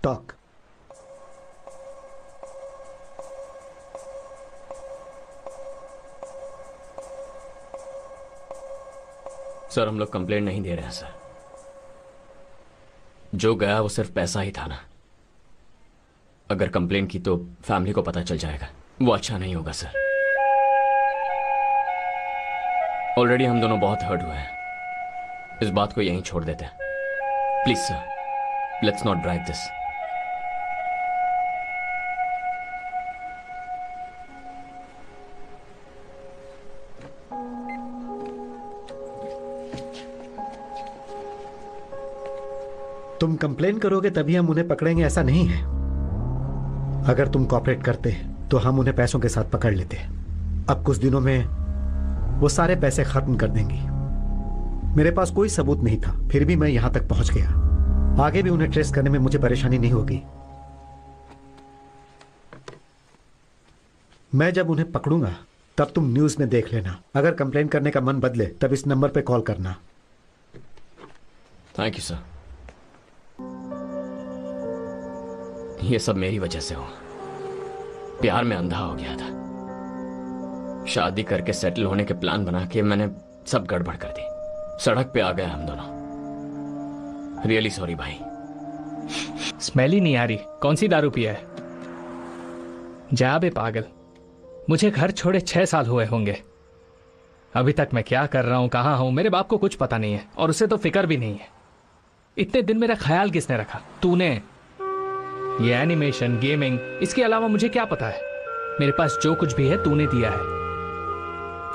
टॉक। सर, हम लोग कंप्लेंट नहीं दे रहे हैं सर। जो गया वो सिर्फ पैसा ही था ना। अगर कंप्लेंट की तो फैमिली को पता चल जाएगा, वो अच्छा नहीं होगा सर। ऑलरेडी हम दोनों बहुत हर्ट हुए हैं। इस बात को यहीं छोड़ देते हैं please sir. Let's not drive this. तुम कंप्लेन करोगे तभी हम उन्हें पकड़ेंगे ऐसा नहीं है। अगर तुम कॉपरेट करते तो हम उन्हें पैसों के साथ पकड़ लेते। अब कुछ दिनों में वो सारे पैसे खत्म कर देंगी। मेरे पास कोई सबूत नहीं था, फिर भी मैं यहां तक पहुंच गया। आगे भी उन्हें ट्रेस करने में मुझे परेशानी नहीं होगी। मैं जब उन्हें पकड़ूंगा तब तुम न्यूज में देख लेना। अगर कंप्लेन करने का मन बदले तब इस नंबर पे कॉल करना। Thank you sir. ये सब मेरी वजह से हुआ। प्यार में अंधा हो गया था। शादी करके सेटल होने के प्लान बना के मैंने सब गड़बड़ कर दी। सड़क पे आ गए हम दोनों। रियली सॉरी भाई। स्मेल ही नहीं आ रही। कौन सी दारू पिया है? जा बे पागल। मुझे घर छोड़े 6 साल हुए होंगे। अभी तक मैं क्या कर रहा हूं, कहां हूं, मेरे बाप को कुछ पता नहीं है और उसे तो फिक्र भी नहीं है। इतने दिन मेरा ख्याल किसने रखा? तूने। ये एनिमेशन, गेमिंग, इसके अलावा मुझे क्या पता है? मेरे पास जो कुछ भी है तूने दिया है।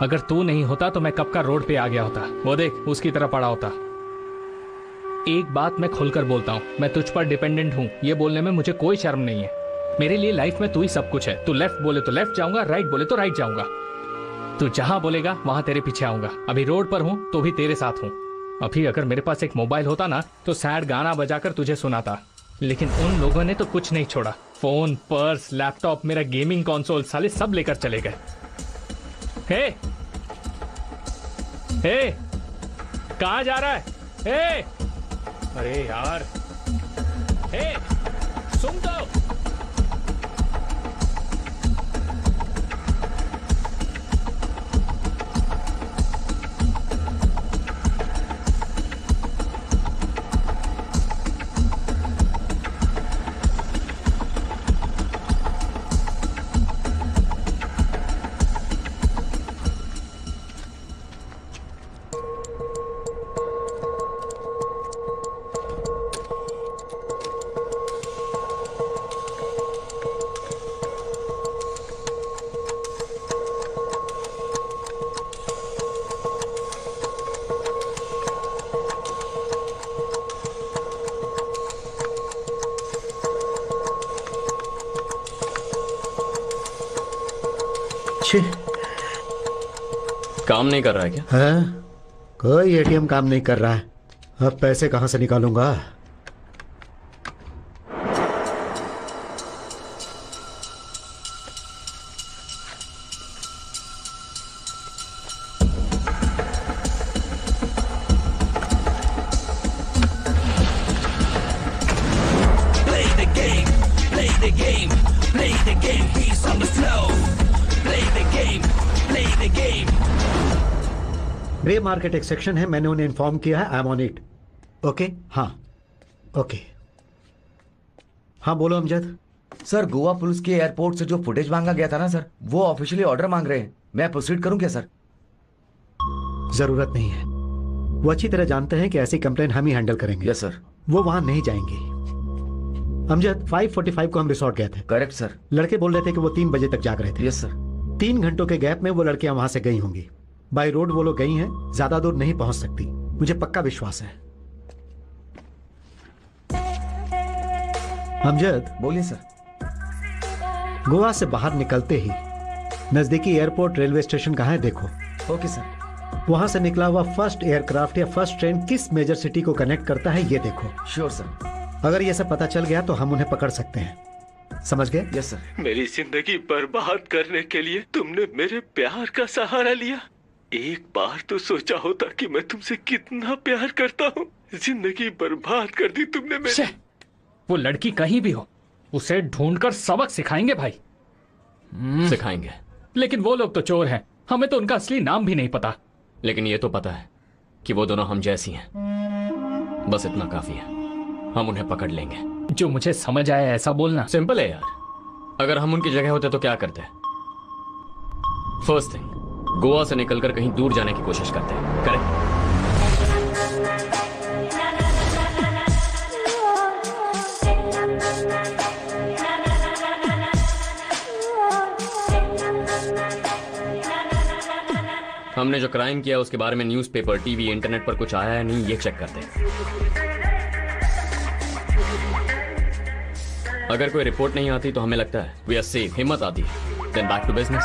अगर तू नहीं होता तो मैं कब का रोड पे आ गया होता। वो देख, उसकी तरह पड़ा होता। एक बात मैं खुलकर बोलता हूं, मैं तुझ पर डिपेंडेंट हूं। ये बोलने में मुझे कोई शर्म नहीं है। मेरे लिए लाइफ में तू ही सब कुछ है। तू लेफ्ट बोले तो लेफ्ट जाऊंगा, राइट बोले तो राइट जाऊंगा। तू जहां बोलेगा वहां तेरे पीछे आऊंगा। अभी रोड पर हूं तो भी तेरे साथ हूं। अभी अगर मेरे पास एक मोबाइल होता ना तो सैड गाना बजाकर तुझे सुनाता। लेकिन उन लोगों ने तो कुछ नहीं छोड़ा। फोन, पर्स, लैपटॉप, मेरा गेमिंग कंसोल, साले सब लेकर चले गए। हे, हे, कहां जा रहा है? हे, अरे यार, हे, सुन तो। काम नहीं कर रहा है क्या? है? कोई एटीएम काम नहीं कर रहा है। अब पैसे कहां से निकालूंगा? Play the game. Grey market एक सेक्शन है, मैंने उन्हें इन्फॉर्म किया है, I am on it. Okay, हाँ ओके। हाँ बोलो अमजद। सर गोवा पुलिस के एयरपोर्ट से जो फुटेज मांगा गया था ना सर, वो ऑफिशियली ऑर्डर मांग रहे हैं। मैं प्रोसीड करूं क्या सर? जरूरत नहीं है, वो अच्छी तरह जानते हैं कि ऐसी कंप्लेन हम ही हैंडल करेंगे। Yes sir. वो वहां नहीं जाएंगे। अमजद 5:45 को हम रिसोर्ट गए थे। Correct sir. लड़के बोल रहे थे कि वो 3 बजे तक जाग रहे थे। Yes sir. 3 घंटों के गैप में वो लड़कियां वहां से गई होंगी। बाय रोड वो लोग गई हैं, ज्यादा दूर नहीं पहुंच सकती, मुझे पक्का विश्वास है। अमजद। बोलिए सर। गोवा से बाहर निकलते ही नजदीकी एयरपोर्ट रेलवे स्टेशन कहाँ है देखो। Okay sir. वहां से निकला हुआ फर्स्ट एयरक्राफ्ट या फर्स्ट ट्रेन किस मेजर सिटी को कनेक्ट करता है ये देखो। Sure sir. अगर ये सब पता चल गया तो हम उन्हें पकड़ सकते हैं, समझ गए? Yes sir. मेरी जिंदगी बर्बाद करने के लिए तुमने मेरे प्यार का सहारा लिया। एक बार तो सोचा होता कि मैं तुमसे कितना प्यार करता हूँ। जिंदगी बर्बाद कर दी तुमने मेरी। वो लड़की कहीं भी हो, उसे ढूंढकर सबक सिखाएंगे भाई। सिखाएंगे। लेकिन वो लोग तो चोर हैं, हमें तो उनका असली नाम भी नहीं पता। लेकिन ये तो पता है कि वो दोनों हम जैसी हैं। बस इतना काफी है, हम उन्हें पकड़ लेंगे। जो मुझे समझ आया ऐसा बोलना। सिंपल है यार, अगर हम उनकी जगह होते तो क्या करते? फर्स्ट थिंग, गोवा से निकलकर कहीं दूर जाने की कोशिश करते हैं। करेक्ट? हमने जो क्राइम किया उसके बारे में न्यूज़पेपर, टीवी, इंटरनेट पर कुछ आया है नहीं, ये चेक करते हैं। अगर कोई रिपोर्ट नहीं आती तो हमें लगता है वी आर सेफ, हिम्मत आती है, देन बैक टू बिजनेस।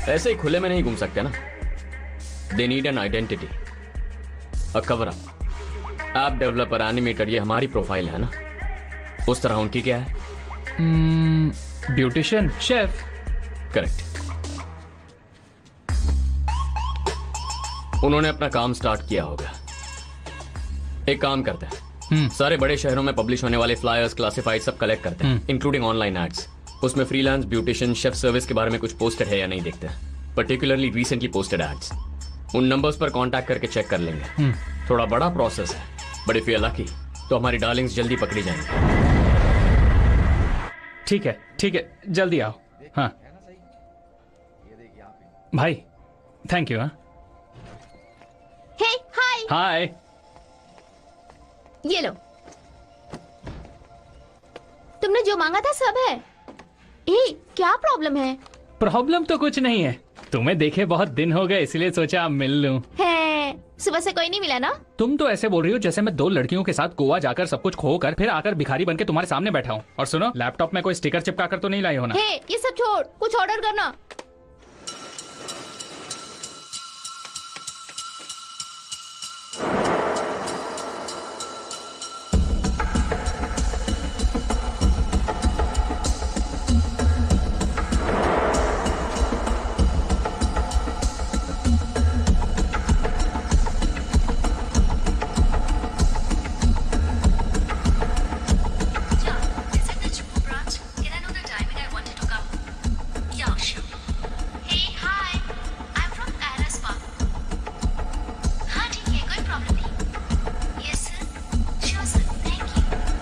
ऐसे ही खुले में नहीं घूम सकते ना। They need an identity, a cover up. App developer, animator, ये हमारी प्रोफाइल है ना। उस तरह उनकी क्या है? Beautician, chef. करेक्ट। उन्होंने अपना काम स्टार्ट किया होगा। एक काम करते हैं, सारे बड़े शहरों में पब्लिश होने वाले फ्लायर्स, क्लासिफाइड सब कलेक्ट करते हैं, इंक्लूडिंग ऑनलाइन एड्स। उसमें फ्रीलांस, ब्यूटिशियन, शेफ सर्विस के बारे में कुछ पोस्टेड है या नहीं देखते हैं, पर्टिकुलरली रिसेंटली पोस्टेड एड्स। उन नंबर्स पर कांटेक्ट करके चेक कर लेंगे। थोड़ा बड़ा प्रोसेस है, but if you are lucky तो हमारी डार्लिंग्स जल्दी पकड़ी जाएंगी। ठीक है, ठीक है, जल्दी आओ। हाँ भाई, थैंक यू। हाँ हे, हाय। हाय। ये लो, तुमने जो मांगा था सब है। क्या प्रॉब्लम है? प्रॉब्लम तो कुछ नहीं है, तुम्हें देखे बहुत दिन हो गए इसलिए सोचा अब मिल लूं। है, सुबह से कोई नहीं मिला ना? तुम तो ऐसे बोल रही हो जैसे मैं 2 लड़कियों के साथ गोवा जाकर सब कुछ खोकर फिर आकर भिखारी बनके तुम्हारे सामने बैठा हूँ। और सुनो, लैपटॉप में कोई स्टिकर चिपका कर तो नहीं लाई हो ना? हे, ये सब छोड़, कुछ ऑर्डर करना।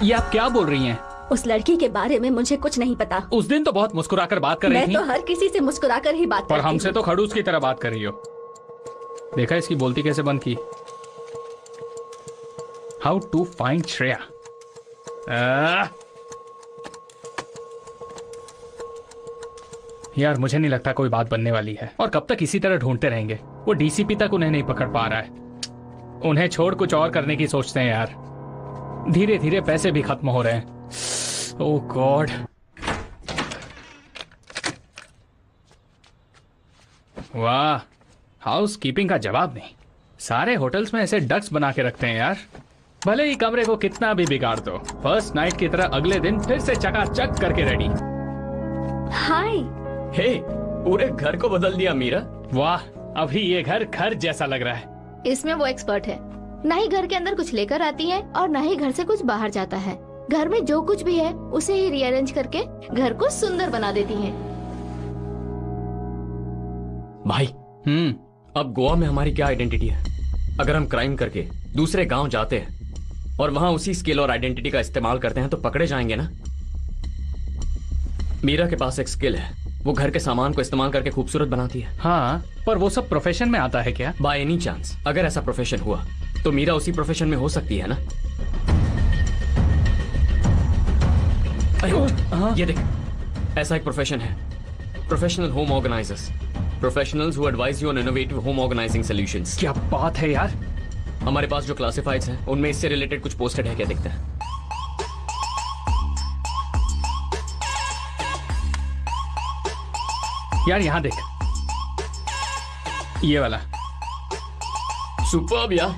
ये आप क्या बोल रही हैं? उस लड़की के बारे में मुझे कुछ नहीं पता। उस दिन तो बहुत मुस्कुराकर बात कर रही थी। मैं तो हर किसी से मुस्कुराकर ही बात करती और हूँ। हमसे तो खड़ूस की तरह बात कर रही हो। देखा इसकी बोलती कैसे बंद की? How to find Shreya. यार मुझे नहीं लगता कोई बात बनने वाली है, और कब तक इसी तरह ढूंढते रहेंगे? वो डीसीपी तक उन्हें नहीं पकड़ पा रहा है। उन्हें छोड़ कुछ और करने की सोचते हैं यार। धीरे धीरे पैसे भी खत्म हो रहे हैं। ओह गॉड। वाह, हाउस कीपिंग का जवाब नहीं। सारे होटल्स में ऐसे डक्स बना के रखते हैं यार। भले ही कमरे को कितना भी बिगाड़ दो, फर्स्ट नाइट की तरह अगले दिन फिर से चकाचक करके रेडी। हाय। हे, पूरे घर को बदल दिया मीरा। वाह, अभी ये घर घर जैसा लग रहा है। इसमें वो एक्सपर्ट है। ना ही घर के अंदर कुछ लेकर आती है और ना ही घर से कुछ बाहर जाता है। घर में जो कुछ भी है उसे ही रीअरेंज करके घर को सुंदर बना देती है। भाई, अब गोवा में हमारी क्या आइडेंटिटी है? अगर हम क्राइम करके दूसरे गांव जाते हैं और वहां उसी स्किल और आइडेंटिटी का इस्तेमाल करते हैं तो पकड़े जाएंगे ना। मीरा के पास एक स्किल है, वो घर के सामान को इस्तेमाल करके खूबसूरत बनाती है। हाँ, पर वो सब प्रोफेशन में आता है क्या? बाय एनी चांस अगर ऐसा प्रोफेशन हुआ तो मीरा उसी प्रोफेशन में हो सकती है ना। ये देख, ऐसा एक प्रोफेशन है, professional home organizers, professionals who advise you on innovative home organizing solutions. क्या बात है यार। हमारे पास जो क्लासिफाइड्स हैं उनमें इससे रिलेटेड कुछ पोस्टेड है, क्या दिखता है? यार यहाँ देख, ये वाला। सुपर्ब यार।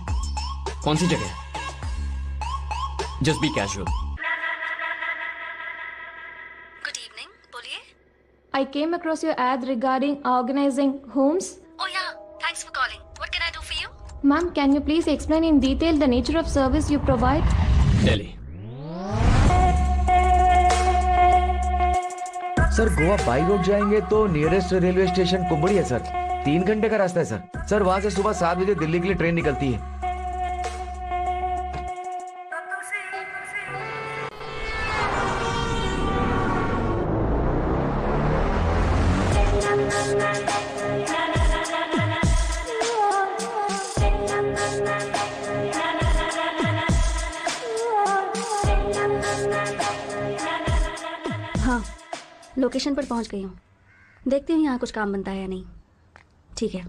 कौन सी जगह? Just be casual. I came across your ad regarding organizing homes. Oh yeah, thanks for calling. What can I do for you? Ma'am, can you please explain in detail the nature of service you provide? Delhi. Sir Goa by road जाएंगे तो nearest railway station कुंबड़ी है sir. 3 घंटे का रास्ता है sir. Sir वहां से सुबह 7 बजे दिल्ली के लिए ट्रेन निकलती है। हाँ, लोकेशन पर पहुंच गई हूँ। देखती हूँ यहाँ कुछ काम बनता है या नहीं। ठीक है।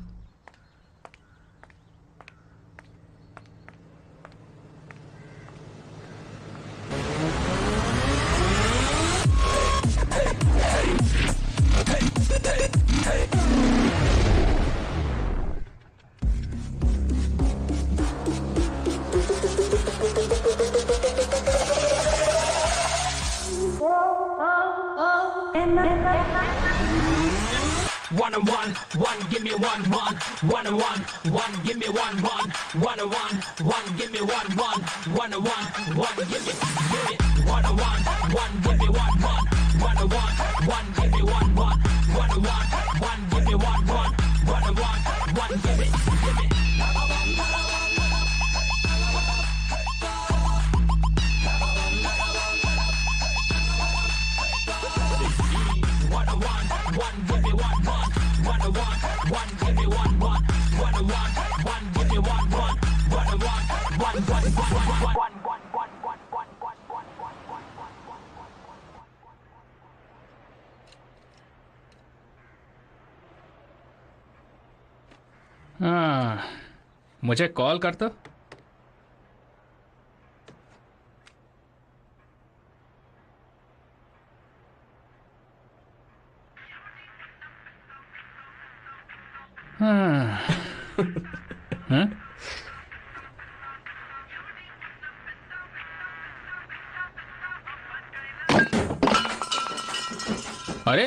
One and one, give me one, one and one, give me one, one and one, give me one, one and one, give me, one and one, give me one, one and one, give me one, one and one, give me one, one and one, give me. हाँ, मुझे call कर तो। हाँ। हाँ? अरे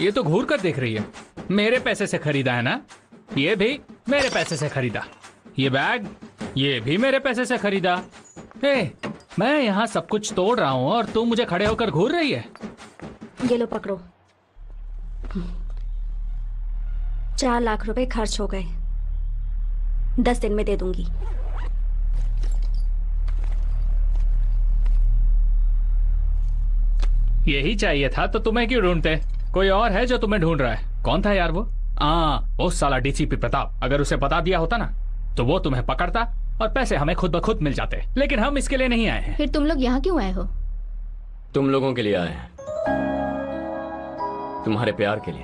ये तो घूर कर देख रही है। मेरे पैसे से खरीदा है ना, ये भी मेरे पैसे से खरीदा, ये बैग ये भी मेरे पैसे से खरीदा। मैं यहाँ सब कुछ तोड़ रहा हूँ और तू मुझे खड़े होकर घूर रही है। ये लो पकड़ो। 4 लाख रुपए खर्च हो गए। 10 दिन में दे दूंगी। यही चाहिए था तो तुम्हें क्यों ढूंढते? कोई और है जो तुम्हें ढूंढ रहा है। कौन था यार वो? वो साला डीसीपी प्रताप। अगर उसे बता दिया होता ना तो वो तुम्हें पकड़ता और पैसे हमें खुद ब खुद मिल जाते। लेकिन हम इसके लिए नहीं आए हैं। फिर तुम लोग यहाँ क्यों आए हो? तुम लोगों के लिए आए हैं, तुम्हारे प्यार के लिए।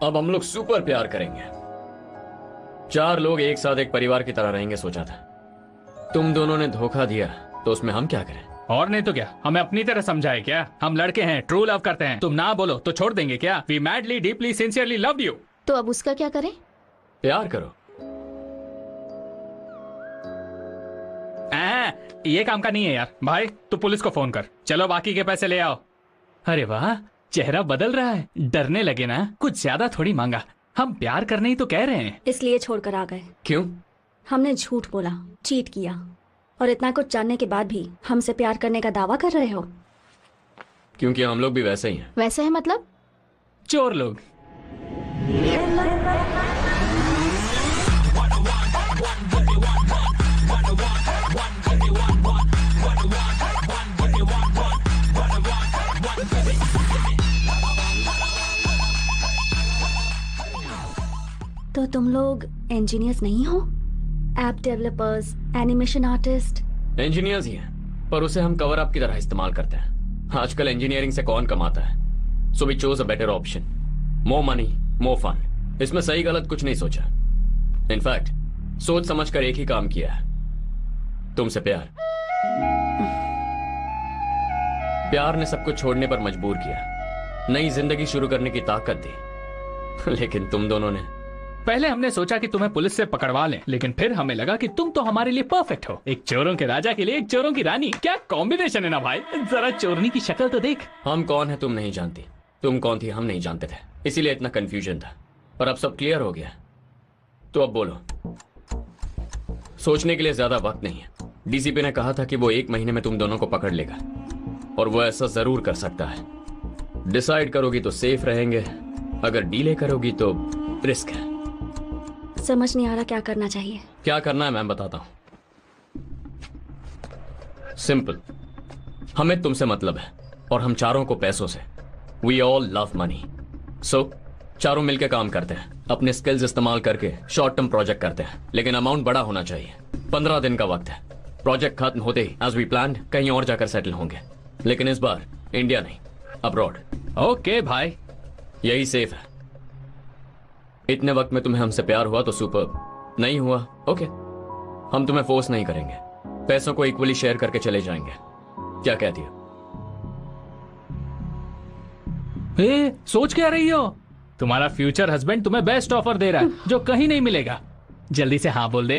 अब हम लोग सुपर प्यार करेंगे। 4 लोग एक साथ एक परिवार की तरह रहेंगे सोचा था। तुम दोनों ने धोखा दिया तो उसमें हम क्या करें? और नहीं तो क्या, हमें अपनी तरह समझाए क्या? हम लड़के हैं, ट्रू लव करते हैं। तुम ना बोलो तो छोड़ देंगे क्या? We madly deeply sincerely love you. तो अब उसका क्या करें? प्यार करो। ये काम का नहीं है यार। भाई तू पुलिस को फोन कर। चलो बाकी के पैसे ले आओ। अरे वाह, चेहरा बदल रहा है। डरने लगे ना? कुछ ज्यादा थोड़ी मांगा, हम प्यार करने ही तो कह रहे हैं। इसलिए छोड़कर आ गए। क्यों? हमने झूठ बोला, चीट किया, और इतना कुछ जानने के बाद भी हमसे प्यार करने का दावा कर रहे हो। क्योंकि हम लोग भी वैसे ही हैं। वैसे है मतलब? चोर लोग। तो तुम लोग इंजीनियर्स नहीं हो? App developers, animation artist? Engineers ही हैं, पर उसे हम कवर अप की तरह इस्तेमाल करते हैं। आजकल इंजीनियरिंग से कौन कमाता है? So we chose a better option. More money, more fun. इसमें सही गलत कुछ नहीं सोचा। इनफैक्ट सोच समझ कर एक ही काम किया है, तुमसे प्यार। प्यार ने सब कुछ छोड़ने पर मजबूर किया, नई जिंदगी शुरू करने की ताकत दी। लेकिन तुम दोनों ने पहले हमने सोचा कि तुम्हें पुलिस से पकड़वा लें, लेकिन फिर हमें लगा कि तुम तो हमारे लिए परफेक्ट हो। एक चोरों के राजा के लिए एक चोरों की रानी, क्या कॉम्बिनेशन है ना भाई। जरा चोरनी की शक्ल तो देख। हम कौन है तुम नहीं जानती, तुम कौन थी हम नहीं जानते थे, इसीलिए इतना कंफ्यूजन था। पर अब सब क्लियर हो गया, तो अब बोलो। सोचने के लिए ज्यादा वक्त नहीं है। डीसीपी ने कहा था कि वो 1 महीने में तुम दोनों को पकड़ लेगा, और वो ऐसा जरूर कर सकता है। डिसाइड करोगी तो सेफ रहेंगे, अगर डीले करोगी तो रिस्क है। समझ नहीं आ रहा क्या करना चाहिए। क्या करना है मैं बताता हूं। सिंपल, हमें तुमसे मतलब है और हम चारों को पैसों से। We all love money. So चारों मिलकर काम करते हैं, अपने स्किल्स इस्तेमाल करके शॉर्ट टर्म प्रोजेक्ट करते हैं, लेकिन अमाउंट बड़ा होना चाहिए। 15 दिन का वक्त है। प्रोजेक्ट खत्म होते ही एज वी प्लान्ड कहीं और जाकर सेटल होंगे, लेकिन इस बार इंडिया नहीं, अब्रॉड। ओके भाई, यही सेफ है। इतने वक्त में तुम्हें हमसे प्यार हुआ तो सुपर, नहीं हुआ ओके, हम तुम्हें फोर्स नहीं करेंगे। पैसों को इक्वली शेयर करके चले जाएंगे। क्या कहती हो? सोच क्या रही हो? तुम्हारा फ्यूचर हस्बैंड तुम्हें बेस्ट ऑफर दे रहा है जो कहीं नहीं मिलेगा। जल्दी से हाँ बोल दे।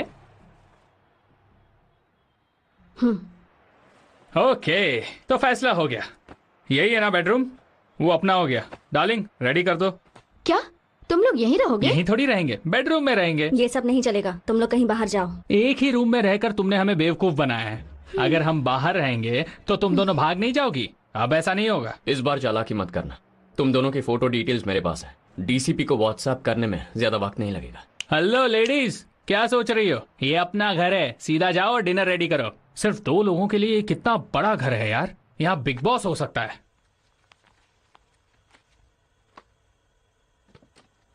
ओके, तो फैसला हो गया। यही है ना बेडरूम? वो अपना हो गया। डार्लिंग रेडी कर दो। क्या तुम लोग यहीं रहोगे? यहीं थोड़ी रहेंगे, बेडरूम में रहेंगे। ये सब नहीं चलेगा, तुम लोग कहीं बाहर जाओ। एक ही रूम में रहकर तुमने हमें बेवकूफ बनाया है। अगर हम बाहर रहेंगे तो तुम दोनों भाग नहीं जाओगी। अब ऐसा नहीं होगा। इस बार चालाकी मत करना। तुम दोनों की फोटो डिटेल्स मेरे पास है। डीसीपी को व्हाट्सएप करने में ज्यादा वक्त नहीं लगेगा। हेलो लेडीज, क्या सोच रही हो? ये अपना घर है, सीधा जाओ और डिनर रेडी करो। सिर्फ 2 लोगों के लिए कितना बड़ा घर है यार। यहाँ बिग बॉस हो सकता है।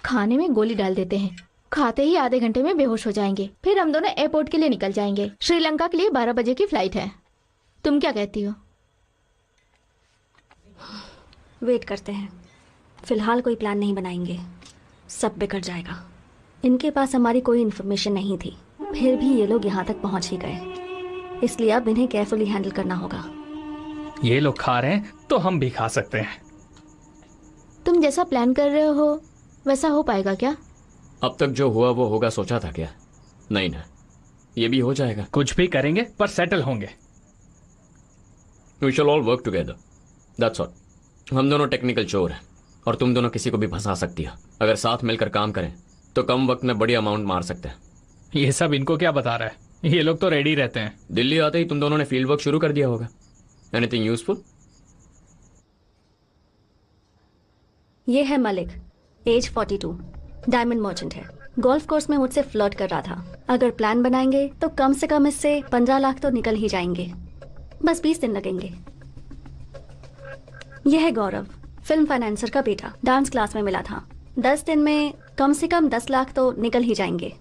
खाने में गोली डाल देते हैं, खाते ही आधे घंटे में बेहोश हो जाएंगे। फिर हम दोनों एयरपोर्ट के लिए निकल जाएंगे। श्रीलंका के लिए 12 बजे की फ्लाइट है। तुम क्या कहती हो? वेट करते हैं। फिलहाल कोई प्लान नहीं बनाएंगे, सब बिगड़ जाएगा। इनके पास हमारी कोई इन्फॉर्मेशन नहीं थी, फिर भी ये लोग यहाँ तक पहुँच ही गए, इसलिए अब इन्हें केयरफुली हैंडल करना होगा। ये लोग खा रहे हैं तो हम भी खा सकते हैं। तुम जैसा प्लान कर रहे हो वैसा हो पाएगा क्या? अब तक जो हुआ वो होगा सोचा था क्या? नहीं ना, ये भी हो जाएगा। कुछ भी करेंगे पर सेटल होंगे। We shall all work together, that's all. हम दोनों टेक्निकल चोर हैं और तुम दोनों किसी को भी फंसा सकती हो। अगर साथ मिलकर काम करें तो कम वक्त में बड़ी अमाउंट मार सकते हैं। ये सब इनको क्या बता रहा है? ये लोग तो रेडी रहते हैं। दिल्ली आते ही तुम दोनों ने फील्ड वर्क शुरू कर दिया होगा। Anything useful? ये है मलिक, एज 42, डायमंड मर्चेंट है। गोल्फ कोर्स में मुझसे फ्लर्ट कर रहा था। अगर प्लान बनाएंगे तो कम से कम इससे 15 लाख तो निकल ही जाएंगे। बस 20 दिन लगेंगे। यह है गौरव, फिल्म फाइनेंसर का बेटा, डांस क्लास में मिला था। 10 दिन में कम से कम 10 लाख तो निकल ही जाएंगे।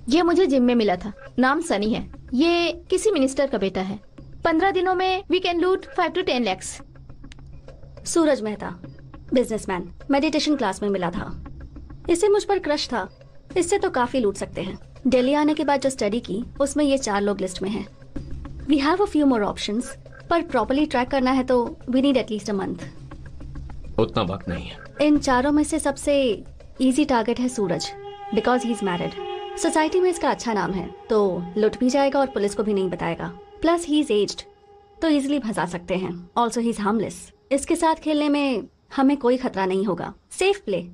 ये मुझे जिम में मिला था, नाम सनी है। ये किसी मिनिस्टर का बेटा है। 15 दिनों में वी कैन लूट 5 to 10 lakhs। Suraj Mehta, businessman, meditation class में मिला था। इसे मुझ पर क्रश था, इससे तो काफी लूट सकते हैं। दिल्ली आने के बाद जो स्टडी की उसमें ये 4 लोग लिस्ट में हैं। We have a few more options, पर प्रॉपर्ली ट्रैक करना है तो we need at least a month. उतना वक्त नहीं है। इन चारों में से सबसे इजी टारगेट है Suraj, because he is married. Society में इसका अच्छा नाम है, तो लुट भी जाएगा और पुलिस को भी नहीं बताएगा। प्लस ही इज एज्ड, तो इजिली फंसा सकते हैं। Also he is harmless. इसके साथ खेलने में हमें कोई खतरा नहीं होगा। सेफ प्ले,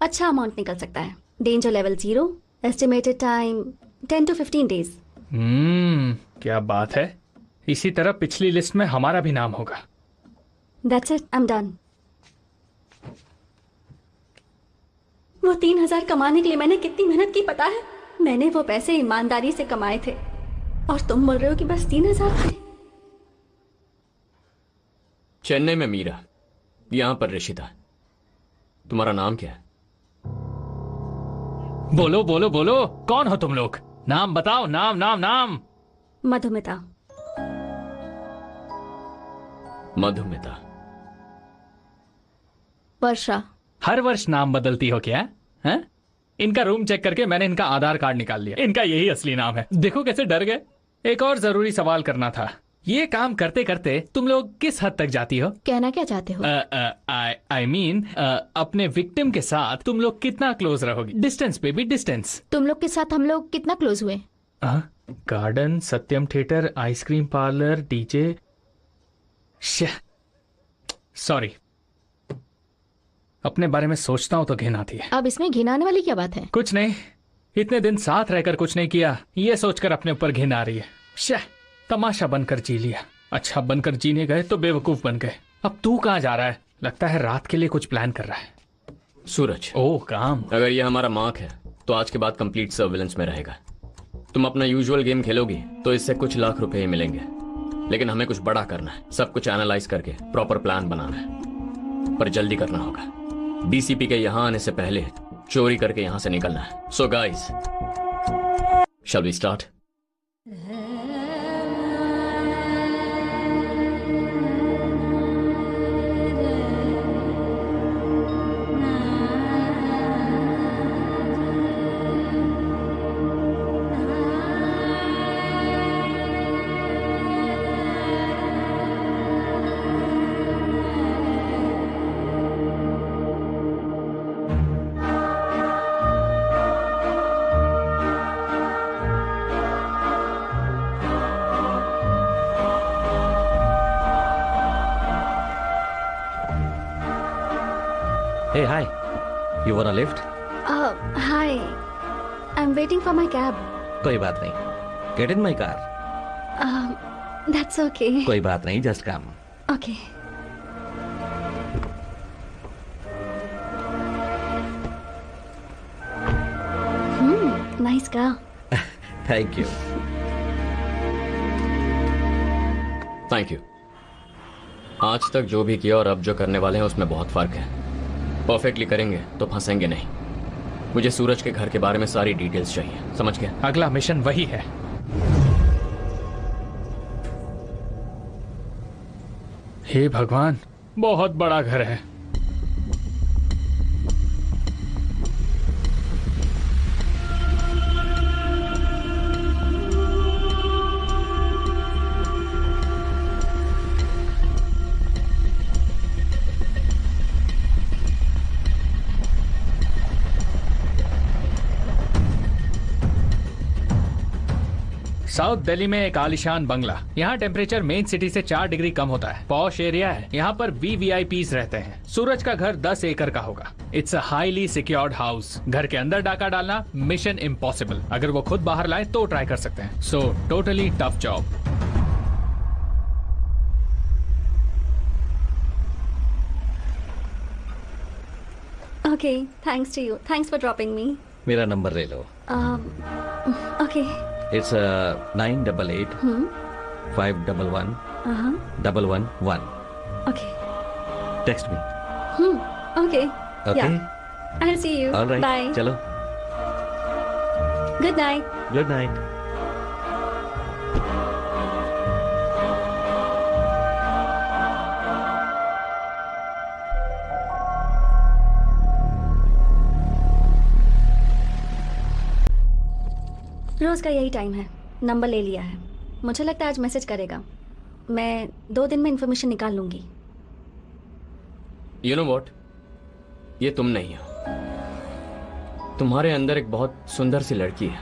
अच्छा अमाउंट निकल सकता है। Danger level 0, estimated time 10 to 15 days। क्या बात है। इसी तरह पिछली लिस्ट में हमारा भी नाम होगा। That's it, I'm done। वो 3,000 कमाने के लिए मैंने कितनी मेहनत की पता है? मैंने वो पैसे ईमानदारी से कमाए थे और तुम बोल रहे हो कि बस 3,000 थे। चेन्नई में मीरा, यहां पर ऋषिता। तुम्हारा नाम क्या है? बोलो बोलो बोलो, कौन हो तुम लोग? नाम बताओ, नाम नाम नाम। मधुमिता। मधुमिता। वर्षा। हर वर्ष नाम बदलती हो क्या? हैं? इनका रूम चेक करके मैंने इनका आधार कार्ड निकाल लिया। इनका यही असली नाम है। देखो कैसे डर गए। एक और जरूरी सवाल करना था। ये काम करते करते तुम लोग किस हद तक जाती हो? कहना क्या चाहते हो? आई मीन अपने विक्टिम के साथ तुम लोग कितना क्लोज रहोगी? डिस्टेंस पे भी डिस्टेंस। तुम लोग के साथ हम लोग कितना क्लोज हुए? Garden, Satyam theatre, ice cream parlour, DJ. Sorry, अपने बारे में सोचता हूं तो घिन आती है। अब इसमें घिनाने वाली क्या बात है? कुछ नहीं, इतने दिन साथ रहकर कुछ नहीं किया, ये सोचकर अपने ऊपर घिन आ रही है। तमाशा बनकर जी लिया। अच्छा, बनकर जीने गए तो बेवकूफ बन गए। अब तू कहाँ जा रहा है? लगता है रात के लिए कुछ प्लान कर रहा है। सूरज। ओह, काम। अगर ये हमारा मार्क है तो आज के बाद कंप्लीट सर्विलेंस में रहेगा। तुम अपना यूजुअल गेम खेलोगी तो इससे कुछ लाख रुपए ही मिलेंगे, लेकिन हमें कुछ बड़ा करना है। सब कुछ एनालाइज करके प्रॉपर प्लान बनाना है, पर जल्दी करना होगा। डीसीपी के यहां आने से पहले चोरी करके यहां से निकलना है। So guys, shall we start? Hey, hi. You want a lift? Hi. I'm waiting for my cab. कोई बात नहीं. Get in my car. That's okay. कोई बात नहीं, just come. Okay. Nice car. Thank you. Thank you. आज तक जो भी किया और अब जो करने वाले हैं उसमें बहुत फर्क है। परफेक्टली करेंगे तो फंसेंगे नहीं। मुझे सूरज के घर के बारे में सारी डिटेल्स चाहिए, समझ गया? अगला मिशन वही है। हे भगवान, बहुत बड़ा घर है। साउथ दिल्ली में एक आलिशान बंगला। यहाँ टेम्परेचर मेन सिटी से 4 डिग्री कम होता है। पॉश एरिया है। यहाँ पर VVIPs रहते हैं। सूरज का घर 10 एकड़ का होगा। It's a highly secured house. घर के अंदर डाका डालना मिशन इम्पॉसिबल। अगर वो खुद बाहर लाए तो ट्राई कर सकते हैं। So totally tough job. Okay, thanks to you. Thanks for dropping me. मेरा नंबर ले लो. Okay. It's 988 511 111. Okay. Text me. Okay. Okay. Yeah. I'll see you. All right. Bye. चलो. Good night. Good night. रोज का यही time है। Number ले लिया है। मुझे लगता है आज मैसेज करेगा। मैं 2 दिन में इंफॉर्मेशन निकाल लूंगी। You know what? ये तुम नहीं हो। तुम्हारे अंदर एक बहुत सुंदर सी लड़की है,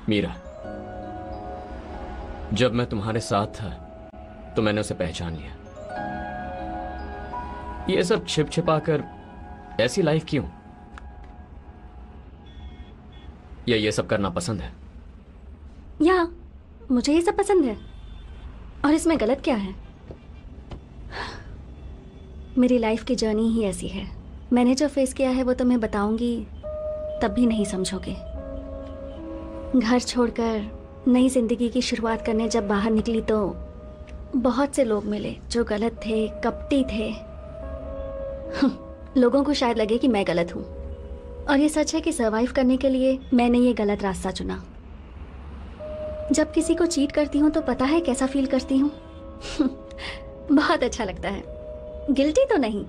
मीरा। जब मैं तुम्हारे साथ था तो मैंने उसे पहचान लिया। ये सब छिप छिपा कर ऐसी लाइफ क्यों? या ये सब करना पसंद है? या मुझे ये सब पसंद है। और इसमें गलत क्या है? मेरी लाइफ की जर्नी ही ऐसी है। मैंने जो फेस किया है वो तुम्हें बताऊंगी तब भी नहीं समझोगे। घर छोड़कर नई जिंदगी की शुरुआत करने जब बाहर निकली तो बहुत से लोग मिले जो गलत थे, कपटी थे। लोगों को शायद लगे कि मैं गलत हूँ, और ये सच है कि सरवाइव करने के लिए मैंने ये गलत रास्ता चुना। जब किसी को चीट करती हूँ तो पता है कैसा फील करती हूँ। बहुत अच्छा लगता है, गिल्टी तो नहीं।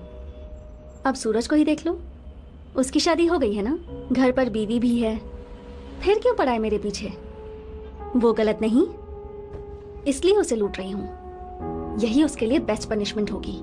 अब सूरज को ही देख लो, उसकी शादी हो गई है ना, घर पर बीवी भी है, फिर क्यों पड़ा है मेरे पीछे? वो गलत नहीं, इसलिए उसे लूट रही हूँ। यही उसके लिए बेस्ट पनिशमेंट होगी।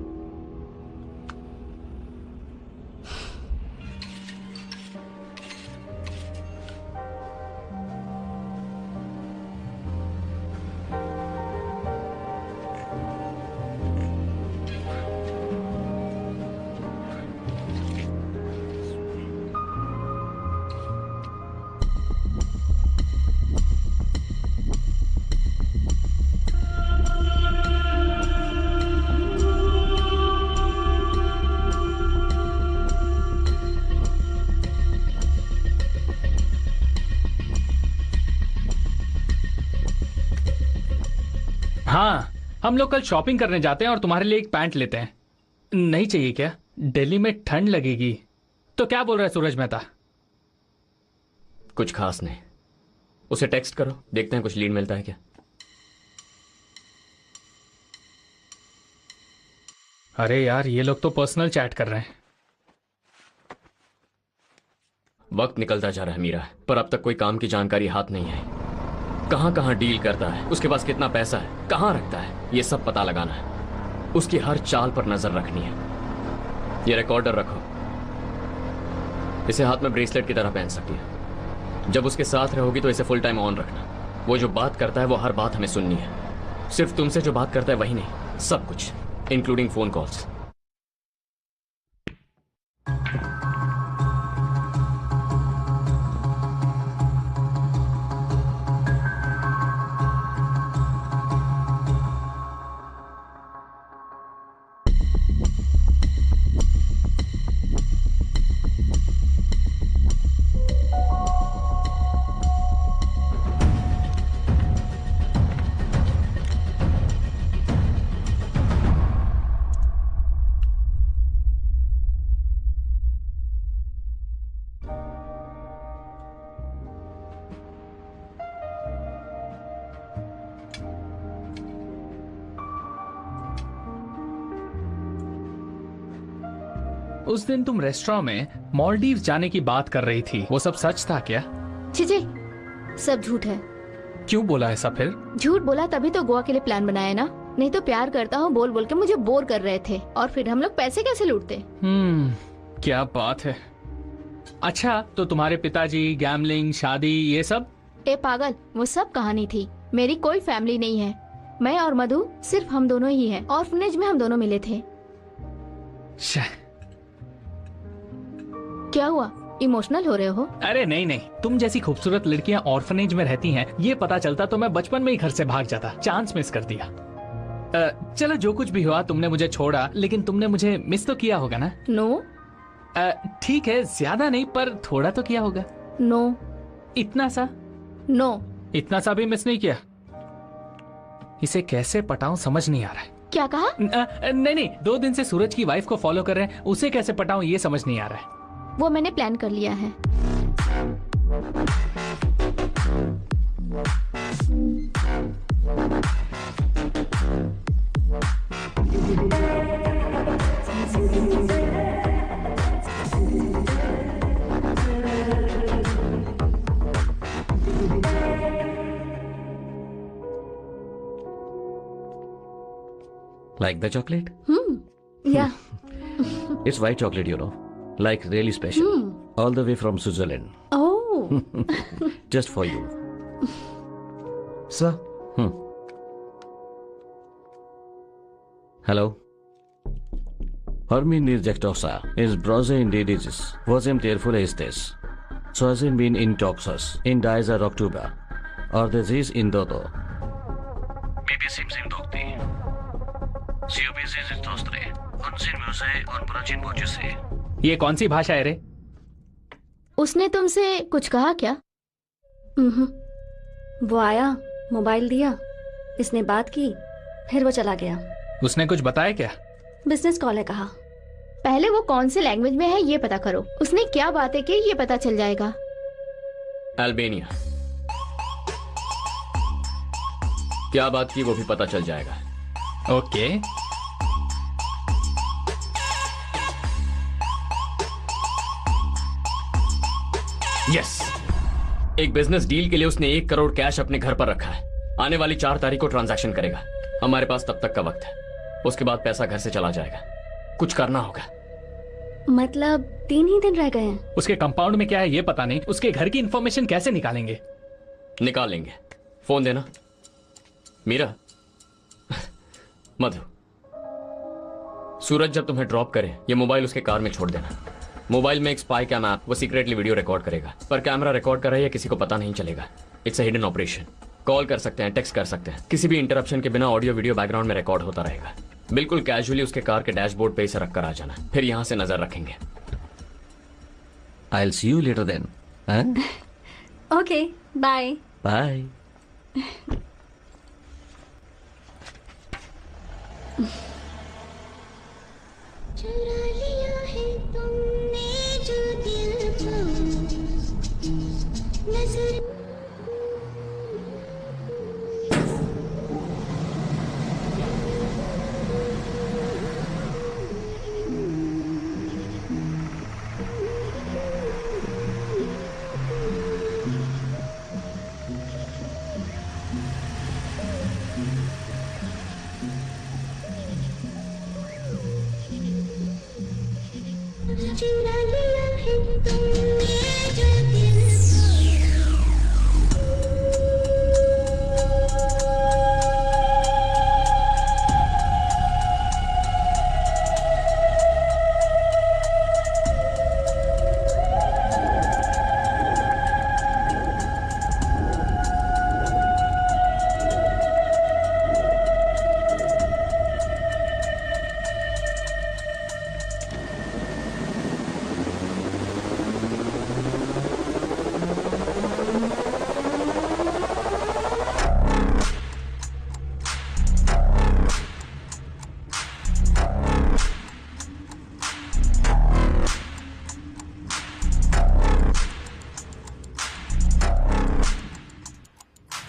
हाँ, हम लोग कल शॉपिंग करने जाते हैं और तुम्हारे लिए एक पैंट लेते हैं। नहीं चाहिए क्या? दिल्ली में ठंड लगेगी। तो क्या बोल रहा है सूरज मेहता? कुछ खास नहीं। उसे टेक्स्ट करो, देखते हैं कुछ लीड मिलता है क्या। अरे यार, ये लोग तो पर्सनल चैट कर रहे हैं। वक्त निकलता जा रहा है मीरा, पर अब तक कोई काम की जानकारी हाथ नहीं आई। कहां कहां डील करता है, उसके पास कितना पैसा है, कहां रखता है, ये सब पता लगाना है। उसकी हर चाल पर नजर रखनी है। ये रिकॉर्डर रखो, इसे हाथ में ब्रेसलेट की तरह पहन सकती है। जब उसके साथ रहोगी तो इसे फुल टाइम ऑन रखना। वो जो बात करता है वो हर बात हमें सुननी है। सिर्फ तुमसे जो बात करता है वही नहीं, सब कुछ, इंक्लूडिंग फोन कॉल्स। उस दिन तुम रेस्टोरेंट में मालदीव जाने की बात कर रही थी, वो सब सच था क्या? चीजे, सब झूठ है। क्यों बोला ऐसा फिर? झूठ बोला तभी तो गोवा के लिए प्लान बनाया ना। नहीं तो प्यार करता हूँ बोल बोल के मुझे बोर कर रहे थे, और फिर हम लोग पैसे कैसे लूटते। क्या बात है। अच्छा, तो तुम्हारे पिताजी, गैम्बलिंग, शादी, ये सब? ए पागल, वो सब कहानी थी। मेरी कोई फैमिली नहीं है। मैं और मधु सिर्फ हम दोनों ही हैं। ऑर्फनेज में हम दोनों मिले थे। क्या हुआ, इमोशनल हो रहे हो? अरे नहीं नहीं, तुम जैसी खूबसूरत लड़कियां ऑर्फनेज में रहती हैं, ये पता चलता तो मैं बचपन में ही घर से भाग जाता। चांस मिस कर दिया। चलो, जो कुछ भी हुआ, तुमने मुझे छोड़ा, लेकिन तुमने मुझे मिस तो किया होगा ना? नो। ठीक है, ज्यादा नहीं, पर थोड़ा तो किया होगा। नो। इतना सा? नो। इतना सा भी मिस नहीं किया? इसे कैसे पटाऊं समझ नहीं आ रहा है। क्या कहा? नहीं नहीं, 2 दिन से सूरज की वाइफ को फॉलो कर रहे हैं, उसे कैसे पटाऊं ये समझ नहीं आ रहा है। वो मैंने प्लान कर लिया है। Like the chocolate? Yeah. It's white chocolate, you know. Like really special. All the way from Switzerland. Oh. Just for you. Sir. Hello. Hermin Nirjektosa is Bronze indeed is. Vozem tearful is this. Soazin bin in Toxas. In Diza October. Or the Ziz in Dodo. Maybe Simsim Dokti. COBZ is Tostre. On Sin Muse on Brachin Bojuse. ये कौन सी भाषा है रे? उसने तुमसे कुछ कहा क्या? वो आया, मोबाइल दिया, इसने बात की, फिर वो चला गया। उसने कुछ बताया क्या? बिजनेस कॉल है कहा। पहले वो कौन से लैंग्वेज में है ये पता करो, उसने क्या बातें की ये पता चल जाएगा। अल्बानिया। क्या बात की वो भी पता चल जाएगा। ओके। यस, एक बिजनेस डील के लिए उसने 1 करोड़ कैश अपने घर पर रखा है। आने वाली 4 तारीख को ट्रांजैक्शन करेगा। हमारे पास तब तक का वक्त है, उसके बाद पैसा घर से चला जाएगा। कुछ करना होगा। मतलब 3 ही दिन रह गए हैं। उसके कंपाउंड में क्या है ये पता नहीं, उसके घर की इंफॉर्मेशन कैसे निकालेंगे? निकाल लेंगे। फोन देना। मीरा। मधु, सूरज जब तुम्हें ड्रॉप करे ये मोबाइल उसके कार में छोड़ देना। मोबाइल में एक स्पाई कैम ऐप, वो सीक्रेटली वीडियो रिकॉर्ड करेगा, पर कैमरा रिकॉर्ड कर रहा है या किसी को पता नहीं चलेगा। It's a hidden operation. Call कर सकते हैं, टेक्स्ट कर सकते हैं, किसी भी इंटरप्शन के बिना ऑडियो वीडियो बैकग्राउंड में रिकॉर्ड होता रहेगा। बिल्कुल कैजुअली उसके कार के डैशबोर्ड पे इसे रख कर आ जाना, फिर यहां से नजर रखेंगे। I'll see you later then. Okay, bye. Bye. चुरा लिया है तुमने जो दिल को नजर। चुरा लिया है तुमने जो दिल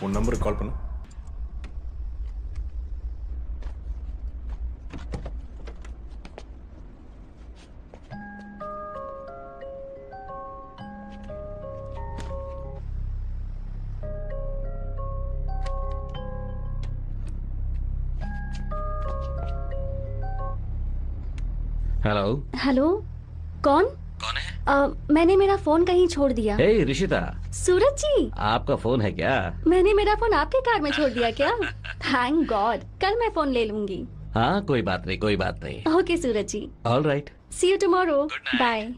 உன் நம்பருக்கு கால் பண்ணு. हेलो। हेलो, कौन? कौन है? मैंने मेरा फोन कहीं छोड़ दिया। हे ऋषिता, सूरज जी, आपका फोन है क्या? मैंने मेरा फोन आपके कार में छोड़ दिया क्या? थैंक गॉड, कल मैं फोन ले लूंगी। हाँ, कोई बात नहीं, कोई बात नहीं। Okay Suraj ji, all right. See you tomorrow. Bye.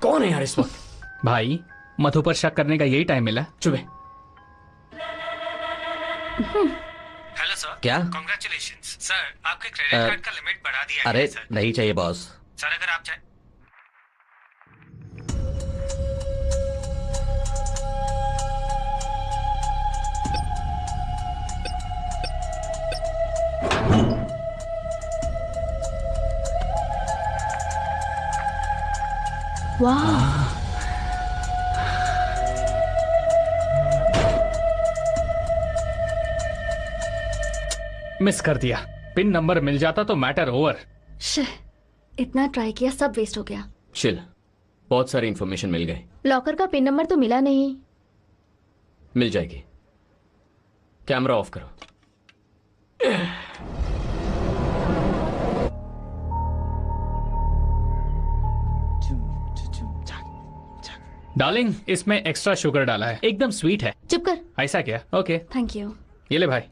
कौन है यार इस वक्त? भाई, मधु पर शक करने का यही टाइम मिला। चुपे। Hello sir. क्या? कांग्रेचुलेशंस सर, आपके क्रेडिट कार्ड का लिमिट बढ़ा दिया है अरे सर। नहीं चाहिए बॉस। सर अगर आप चाहे वाह, मिस कर दिया। पिन नंबर मिल जाता तो मैटर ओवर। शे, इतना ट्राई किया, सब वेस्ट हो गया। चिल, बहुत सारी इंफॉर्मेशन मिल गई। लॉकर का पिन नंबर तो मिला नहीं। मिल जाएगी। कैमरा ऑफ करो। डार्लिंग, इसमें एक्स्ट्रा शुगर डाला है, एकदम स्वीट है। चुप कर। ऐसा क्या? Okay thank you. ये ले भाई।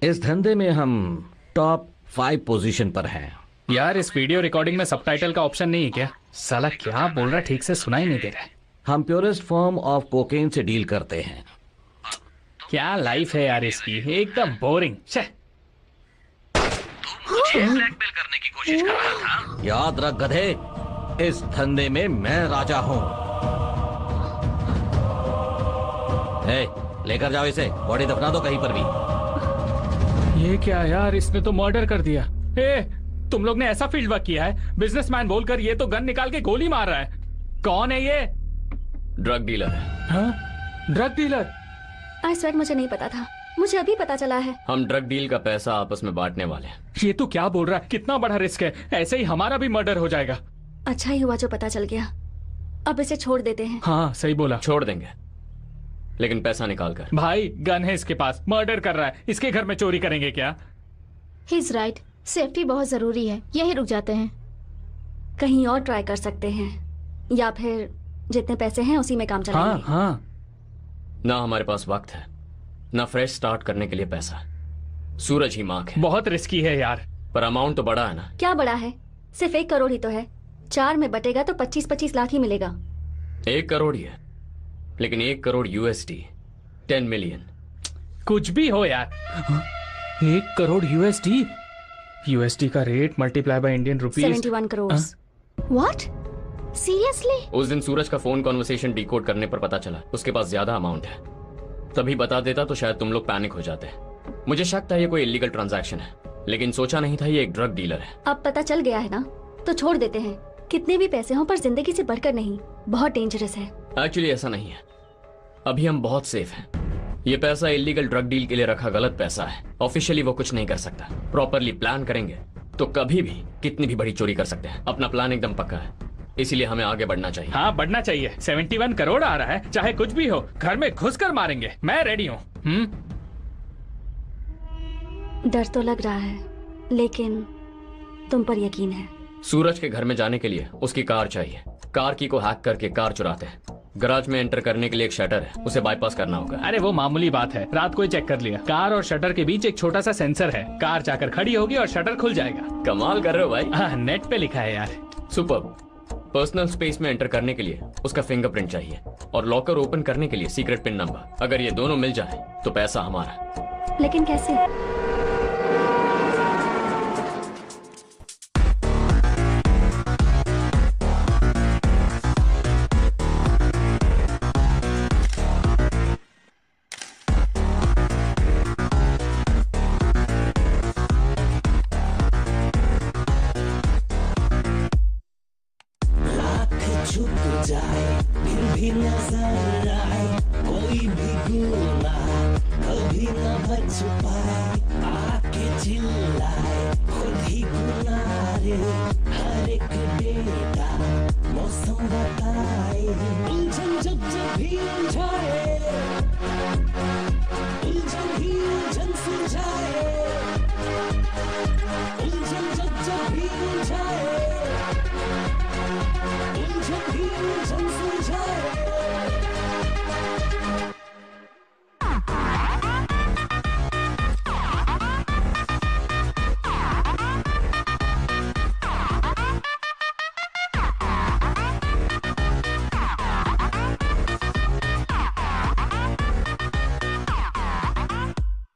इस धंधे में हम टॉप 5 पोजीशन पर हैं। यार, इस वीडियो रिकॉर्डिंग में सबटाइटल का ऑप्शन नहीं है क्या? साला क्या बोल रहा, ठीक से सुना ही नहीं दे रहा है। हम प्योरेस्ट फॉर्म ऑफ कोकेन से डील करते हैं। क्या लाइफ है यार इसकी, एकदम बोरिंग। ब्लैकमेल करने की कोशिश कर रहा था। याद रख गधे, इस धंधे में मैं राजा हूं। लेकर जाओ इसे, बॉडी दफना दो कहीं पर भी। ये क्या यार, इसने तो मर्डर कर दिया। तुम लोग ने ऐसा फील्ड वर्क किया है? बिजनेसमैन बोलकर ये तो गन निकाल के गोली मार रहा है। कौन है ये? ड्रग डीलर है। Drug dealer? आई स्वेट मुझे नहीं पता था, मुझे अभी पता चला है। हम ड्रग डील का पैसा आपस में बांटने वाले हैं। ये तो क्या बोल रहा है, कितना बड़ा रिस्क है। ऐसे ही हमारा भी मर्डर हो जाएगा। अच्छा ही हुआ जो पता चल गया, अब इसे छोड़ देते हैं। हाँ सही बोला। छोड़ देंगे, लेकिन पैसा निकाल कर। भाई गन है इसके पास, मर्डर कर रहा है, इसके घर में चोरी करेंगे क्या? ही इज राइट, सेफ्टी बहुत जरूरी है, यहीं रुक जाते हैं। कहीं और ट्राई कर सकते हैं, या फिर जितने पैसे हैं उसी में काम चलाएंगे। हाँ। ना हमारे पास वक्त है, ना फ्रेश स्टार्ट करने के लिए पैसा। सूरज ही मार्क है। बहुत रिस्की है यार। पर अमाउंट तो बड़ा है ना। क्या बड़ा है, सिर्फ 1 करोड़ ही तो है। 4 में बटेगा तो 25-25 लाख ही मिलेगा। 1 करोड़ ही है, लेकिन 1 करोड़ USD 10 मिलियन। कुछ भी हो यार, 1 करोड़ USD का rate multiply by Indian rupees 71 crore. What? Seriously? उस दिन सूरज का फोन कॉन्वर्सेशन डिकोड करने पर पता चला उसके पास ज्यादा अमाउंट है। तभी बता देता तो शायद तुम लोग पैनिक हो जाते। मुझे शक था ये कोई इलीगल ट्रांजैक्शन है, लेकिन सोचा नहीं था ये एक ड्रग डीलर है। अब पता चल गया है ना, तो छोड़ देते हैं। कितने भी पैसे हों, पर जिंदगी से बढ़कर नहीं। बहुत डेंजरस है। एक्चुअली ऐसा नहीं है, अभी हम बहुत सेफ हैं। ये पैसा इलीगल ड्रग डील के लिए रखा गलत पैसा है। ऑफिशियली वो कुछ नहीं कर सकता। प्रॉपरली प्लान करेंगे तो कभी भी कितनी भी बड़ी चोरी कर सकते हैं। अपना प्लान एकदम पक्का है, इसीलिए हमें आगे बढ़ना चाहिए। हाँ बढ़ना चाहिए। 71 करोड़ आ रहा है, चाहे कुछ भी हो, घर में घुसकर मारेंगे। मैं रेडी हूँ। डर तो लग रहा है, लेकिन तुम पर यकीन है। सूरज के घर में जाने के लिए उसकी कार चाहिए। कार की को हैक करके कार चुराते हैं। गराज में एंटर करने के लिए एक शटर है, उसे बाईपास करना होगा। अरे वो मामूली बात है, रात को ही चेक कर लिया। कार और शटर के बीच एक छोटा सा सेंसर है, कार जाकर खड़ी होगी और शटर खुल जाएगा। कमाल कर रहे हो भाई। हाँ, नेट पे लिखा है यार। सुपर। पर्सनल स्पेस में एंटर करने के लिए उसका फिंगरप्रिंट चाहिए और लॉकर ओपन करने के लिए सीक्रेट पिन नंबर। अगर ये दोनों मिल जाए तो पैसा हमारा। लेकिन कैसे?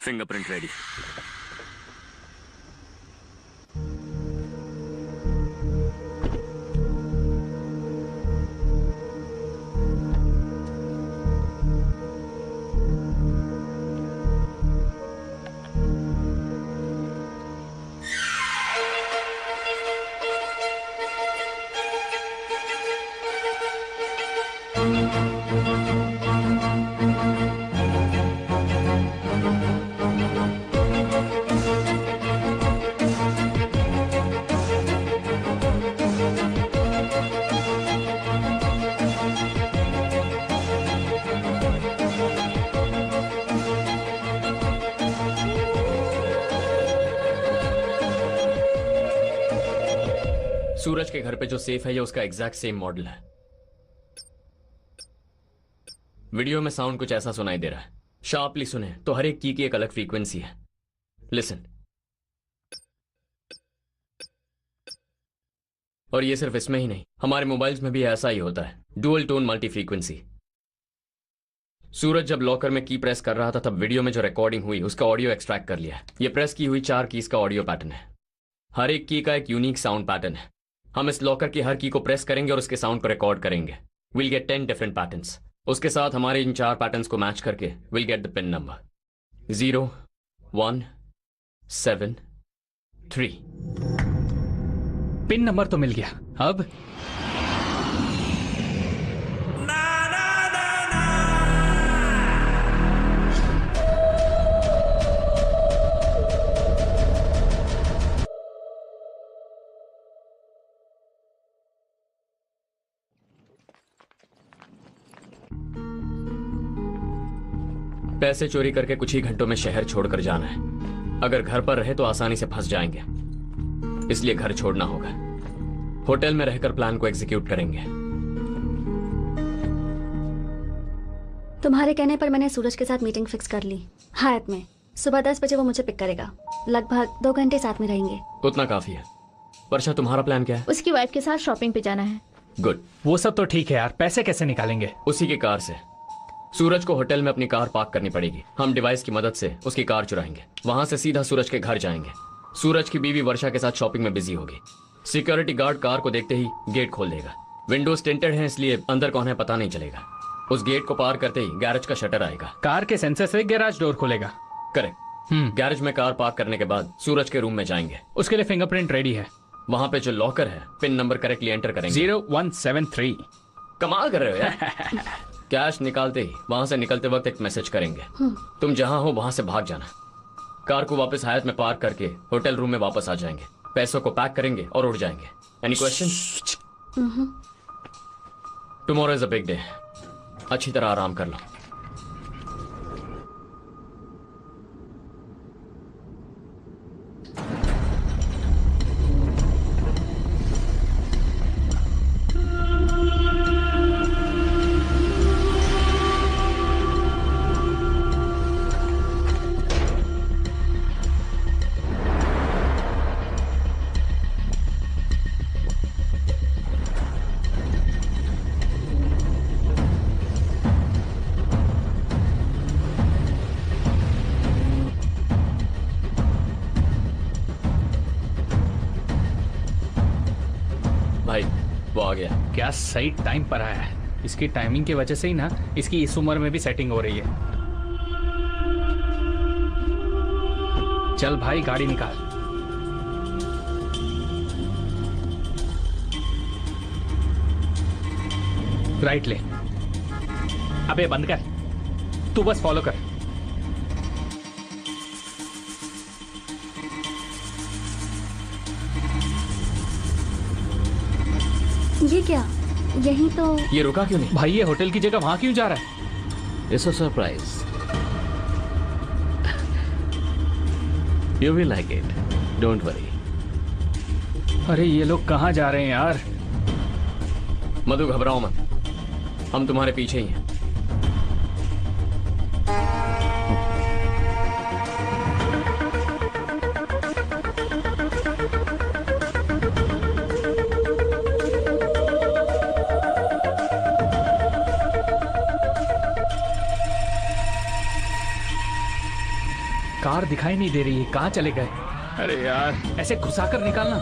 Fingerprint ready. सूरज के घर पे जो सेफ है ये उसका एग्जैक्ट सेम मॉडल है। वीडियो में साउंड कुछ ऐसा सुनाई दे रहा है। शार्पली सुने तो हर एक की एक अलग फ्रीक्वेंसी है। लिसन। और ये सिर्फ इसमें ही नहीं, हमारे मोबाइल्स में भी ऐसा ही होता है, डुअल टोन मल्टी फ्रीक्वेंसी। सूरज जब लॉकर में की प्रेस कर रहा था तब वीडियो में जो रिकॉर्डिंग हुई उसका ऑडियो एक्सट्रैक्ट कर लिया है। ये प्रेस की हुई 4 कीज का ऑडियो पैटर्न है। हर एक की का एक यूनिक साउंड पैटर्न है। हम इस लॉकर की हर की को प्रेस करेंगे और उसके साउंड को रिकॉर्ड करेंगे। Will get 10 different patterns. उसके साथ हमारे इन 4 पैटर्न्स को मैच करके will get the pin number 0 1 7 3। Pin number तो मिल गया। अब पैसे चोरी करके कुछ ही घंटों में शहर छोड़कर जाना है। अगर घर पर रहे तो आसानी से फंस जाएंगे, इसलिए घर छोड़ना होगा। होटल में रहकर प्लान को एग्जीक्यूट करेंगे। तुम्हारे कहने पर मैंने सूरज के साथ मीटिंग फिक्स कर ली, हायत में। सुबह 10 बजे वो मुझे पिक करेगा। लगभग 2 घंटे साथ में रहेंगे। उतना काफी है। वर्षा, तुम्हारा प्लान क्या है? उसकी वाइफ के साथ शॉपिंग पे जाना है। गुड। वो सब तो ठीक है यार, पैसे कैसे निकालेंगे? उसी की कार से। सूरज को होटल में अपनी कार पार्क करनी पड़ेगी। हम डिवाइस की मदद से उसकी कार चुराएंगे। वहां से सीधा सूरज के घर जाएंगे। सूरज की बीवी वर्षा के साथ शॉपिंग में बिजी होगी। सिक्योरिटी गार्ड कार को देखते ही गेट खोल देगा। विंडोज टिंटेड है इसलिए अंदर कौन है पता नहीं चलेगा। उस गेट को पार करते ही गैरेज का शटर आएगा। कार के सेंसर से गैराज डोर खुलेगा। करेक्ट। गैरेज में कार पार्क करने के बाद सूरज के रूम में जाएंगे। उसके लिए फिंगरप्रिंट रेडी है। वहां पे जो लॉकर है पिन नंबर करेक्टली एंटर करेंगे। 0173। कमाल कर रहे हो यार। कैश निकालते ही वहां से निकलते वक्त एक मैसेज करेंगे। तुम जहां हो वहां से भाग जाना। कार को वापस हायत में पार्क करके होटल रूम में वापस आ जाएंगे। पैसों को पैक करेंगे और उड़ जाएंगे। Any question? Tomorrow is a big day. अच्छी तरह आराम कर लो। क्या सही टाइम पर आया है। इसकी टाइमिंग की वजह से ही ना इसकी इस उम्र में भी सेटिंग हो रही है। चल भाई गाड़ी निकाल। राइट ले। अबे बंद कर, तू बस फॉलो कर। ये क्या? यही तो। ये रुका क्यों नहीं? भाई ये होटल की जगह वहां क्यों जा रहा है? It's a surprise. You will like it, don't worry. अरे ये लोग कहाँ जा रहे हैं यार? मधु घबराओ मत, हम तुम्हारे पीछे ही हैं। कार दिखाई नहीं दे रही है, कहाँ चले गए? अरे यार ऐसे घुसाकर निकालना।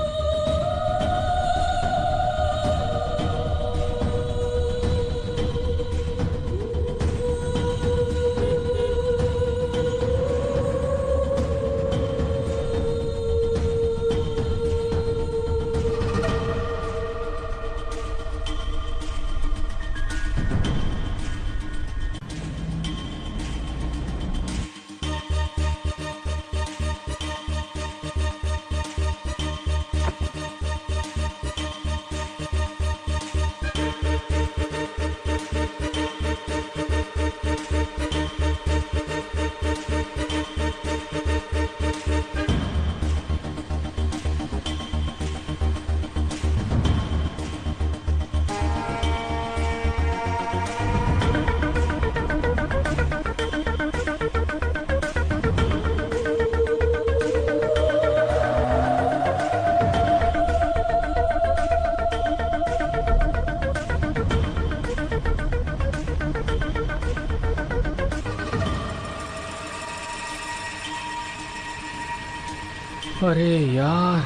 अरे यार,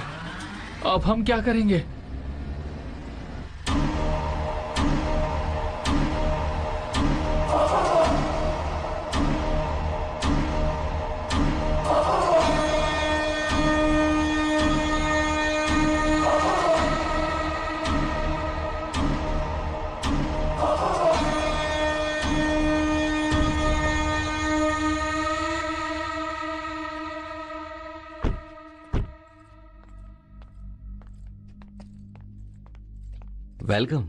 अब हम क्या करेंगे? वेलकम।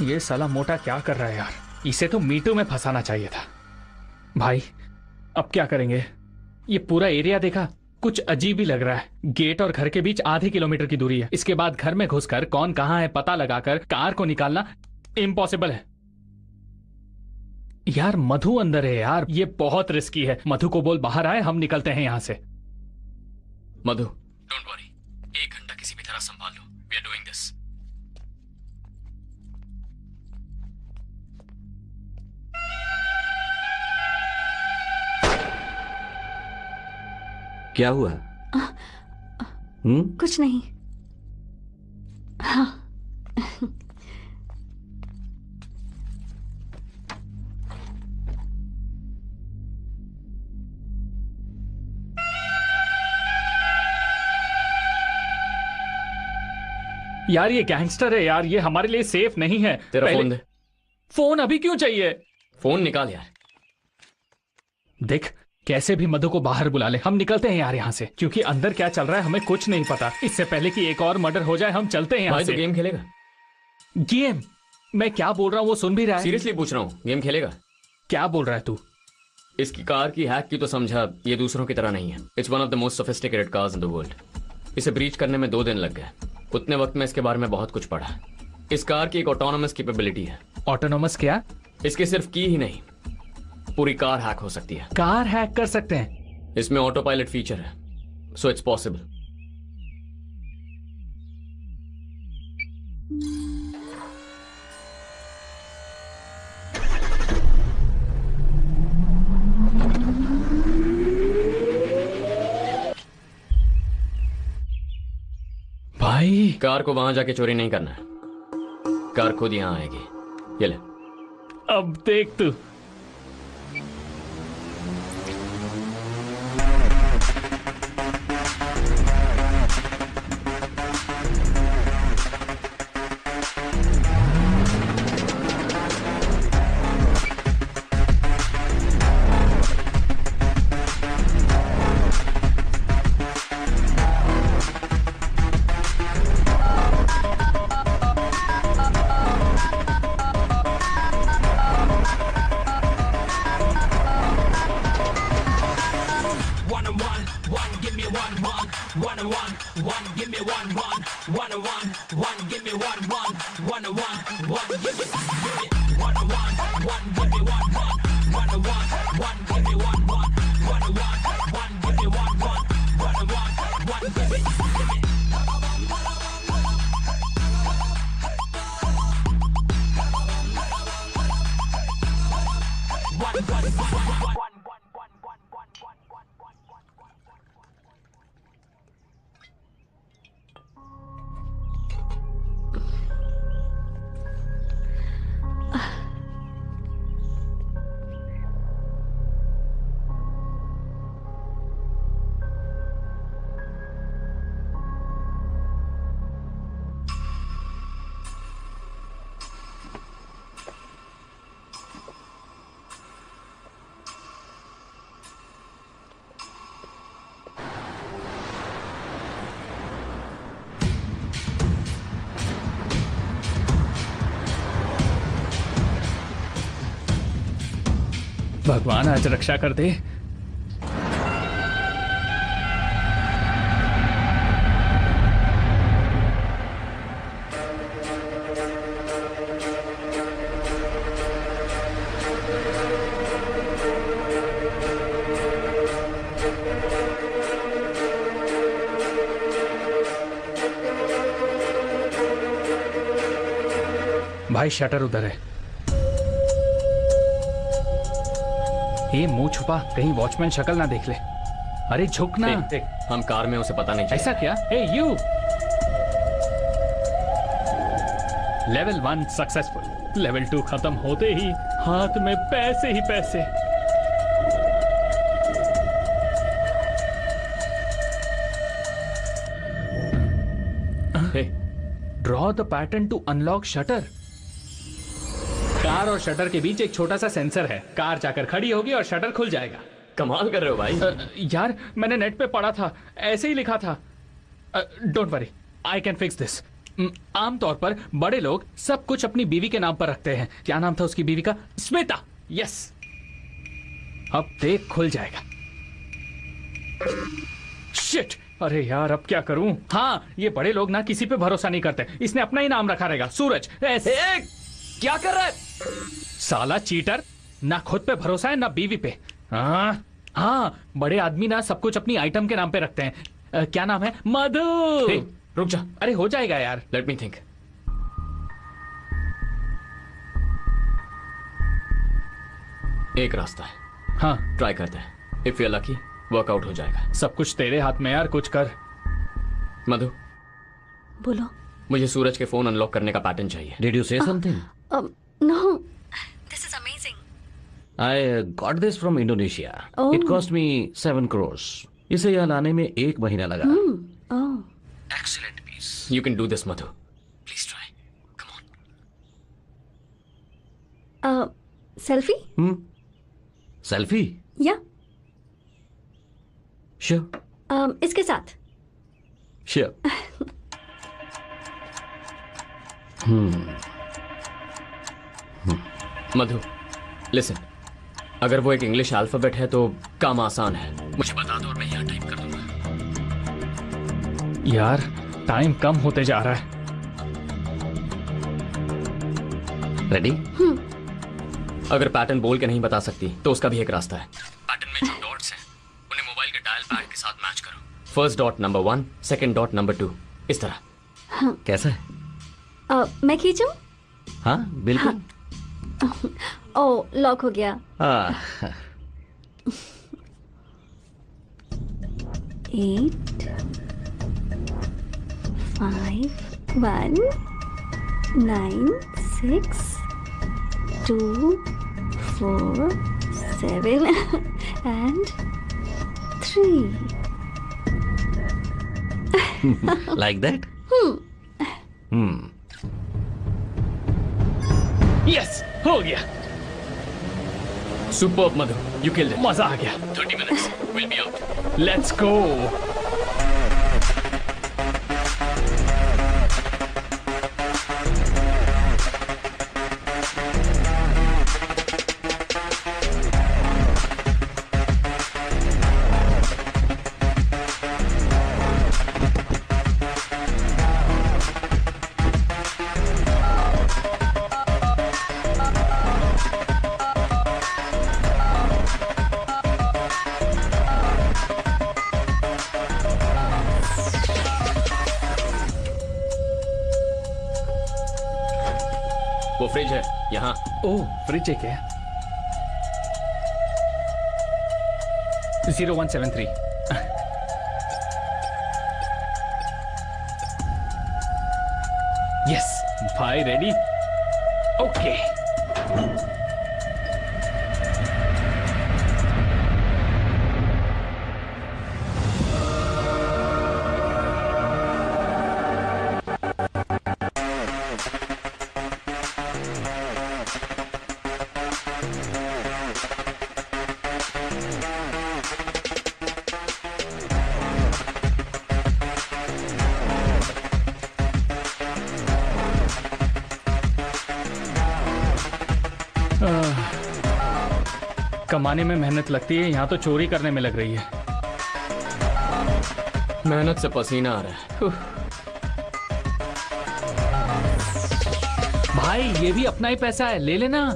ये साला मोटा क्या कर रहा है यार? इसे तो मीटू में फंसाना चाहिए था। भाई अब क्या करेंगे? ये पूरा एरिया देखा, कुछ अजीब ही लग रहा है। गेट और घर के बीच आधे किलोमीटर की दूरी है। इसके बाद घर में घुसकर कौन कहां है पता लगाकर कार को निकालना इम्पॉसिबल है। यार मधु अंदर है यार, ये बहुत रिस्की है। मधु को बोल बाहर आए, हम निकलते हैं यहां से। मधु, डोंट वरी, 1 घंटा किसी भी तरह संभाल लो। We are doing this. क्या हुआ? कुछ नहीं। हाँ। यार ये गैंगस्टर है यार, ये हमारे लिए सेफ नहीं है। तेरा फोन दे। फोन अभी क्यों चाहिए? फोन निकाल यार। देख, कैसे भी मधु को बाहर बुला ले, हम निकलते हैं यार यहाँ से, क्योंकि अंदर क्या चल रहा है हमें कुछ नहीं पता। इससे पहले कि एक और मर्डर हो जाए, हम चलते हैं यहाँ भाई से। तो गेम खेलेगा? गेम? मैं क्या बोल रहा हूँ वो सुन भी रहा है। सीरियसली पूछ रहा हूँ, गेम खेलेगा? क्या बोल रहा है तू? इसकी कार की हैक की तो समझा, ये दूसरों की तरह नहीं है। It's one of the most sophisticated cars in the world. इसे ब्रीच करने में 2 दिन लग गए। उतने वक्त में इसके बारे में बहुत कुछ पढ़ा। इस कार की एक ऑटोनोमस कैपेबिलिटी है। ऑटोनोमस क्या? इसकी सिर्फ की ही नहीं, पूरी कार हैक हो सकती है। कार हैक कर सकते हैं? इसमें ऑटो पायलट फीचर है, सो इट्स पॉसिबल। भाई कार को वहां जाके चोरी नहीं करना है, कार खुद यहां आएगी। ये ले। अब देख तू। भगवान आज रक्षा कर दे। भाई शटर उधर है। ये मुंह छुपा, कहीं वॉचमैन शक्ल ना देख ले। अरे झुकना। देख, हम कार में, उसे पता नहीं चला। ऐसा क्या? ए यू। Level 1 successful. लेवल 2 खत्म होते ही हाथ में पैसे ही पैसे। Draw the pattern to unlock shutter. Car और शटर के बीच एक छोटा सा सेंसर है। कार जाकर खड़ी होगी और शटर खुल जाएगा। कमाल कर रहे हो भाई। यार मैंने नेट पे पढ़ा था, ऐसे ही लिखा था। Don't worry, I can fix this. आमतौर पर बड़े लोग सब कुछ अपनी बीवी के नाम पर रखते हैं। क्या नाम था उसकी बीवी का? स्मिता। यस, अब देख खुल जाएगा। शिट, अरे यार अब क्या करूं? हाँ, ये बड़े लोग ना किसी पे भरोसा नहीं करते। इसने अपना ही नाम रखा रहेगा, सूरज। क्या कर रहा है साला चीटर? ना खुद पे भरोसा है ना बीवी पे। हाँ, बड़े आदमी ना सब कुछ अपनी आइटम के नाम पे रखते हैं। क्या नाम है? मधु। रुक जा। अरे हो जाएगा यार। Let me think. एक रास्ता है। हाँ, ट्राई करते हैं। If you are lucky work out हो जाएगा। सब कुछ तेरे हाथ में यार, कुछ कर। मधु, बोलो। मुझे सूरज के फोन अनलॉक करने का पैटर्न चाहिए। Did you say something? No. This is amazing. I got this from Indonesia. Oh. It cost me 7 crores. इसे यहाँ लाने में 1 महीना लगा। Oh. Excellent piece. You can do this, Madhu. Please try. Come on. Selfie? Selfie? Yeah. Sure. इसके साथ। Sure. मधु, listen. अगर वो एक इंग्लिश अल्फाबेट है तो काम आसान है। मुझे बता दो और मैं यहाँ टाइप कर दूंगा। यार टाइम कम होते जा रहा है। रेडी? अगर पैटर्न बोल के नहीं बता सकती तो उसका भी एक रास्ता है। पैटर्न में जो डॉट्स हैं उन्हें मोबाइल के डायल पैड के साथ मैच करो। First dot number 1, second dot number 2, इस तरह। हाँ। कैसा है? मैं खींचूं? हाँ बिल्कुल। ओ, लॉक हो गया। 8 5 1 9 6 2 4 7 and 3. Like that? यस, हो गया। Superb Madhu, you killed it. मजा आ गया। 30 minutes, we'll be out. Let's go. वो फ्रिज है यहाँ। ओह, फ्रिज है क्या? 0173। यस भाई, रेडी? ओके। कमाने में मेहनत लगती है, यहाँ तो चोरी करने में लग रही है। मेहनत से पसीना आ रहा है। भाई ये भी अपना ही पैसा है, ले लेना।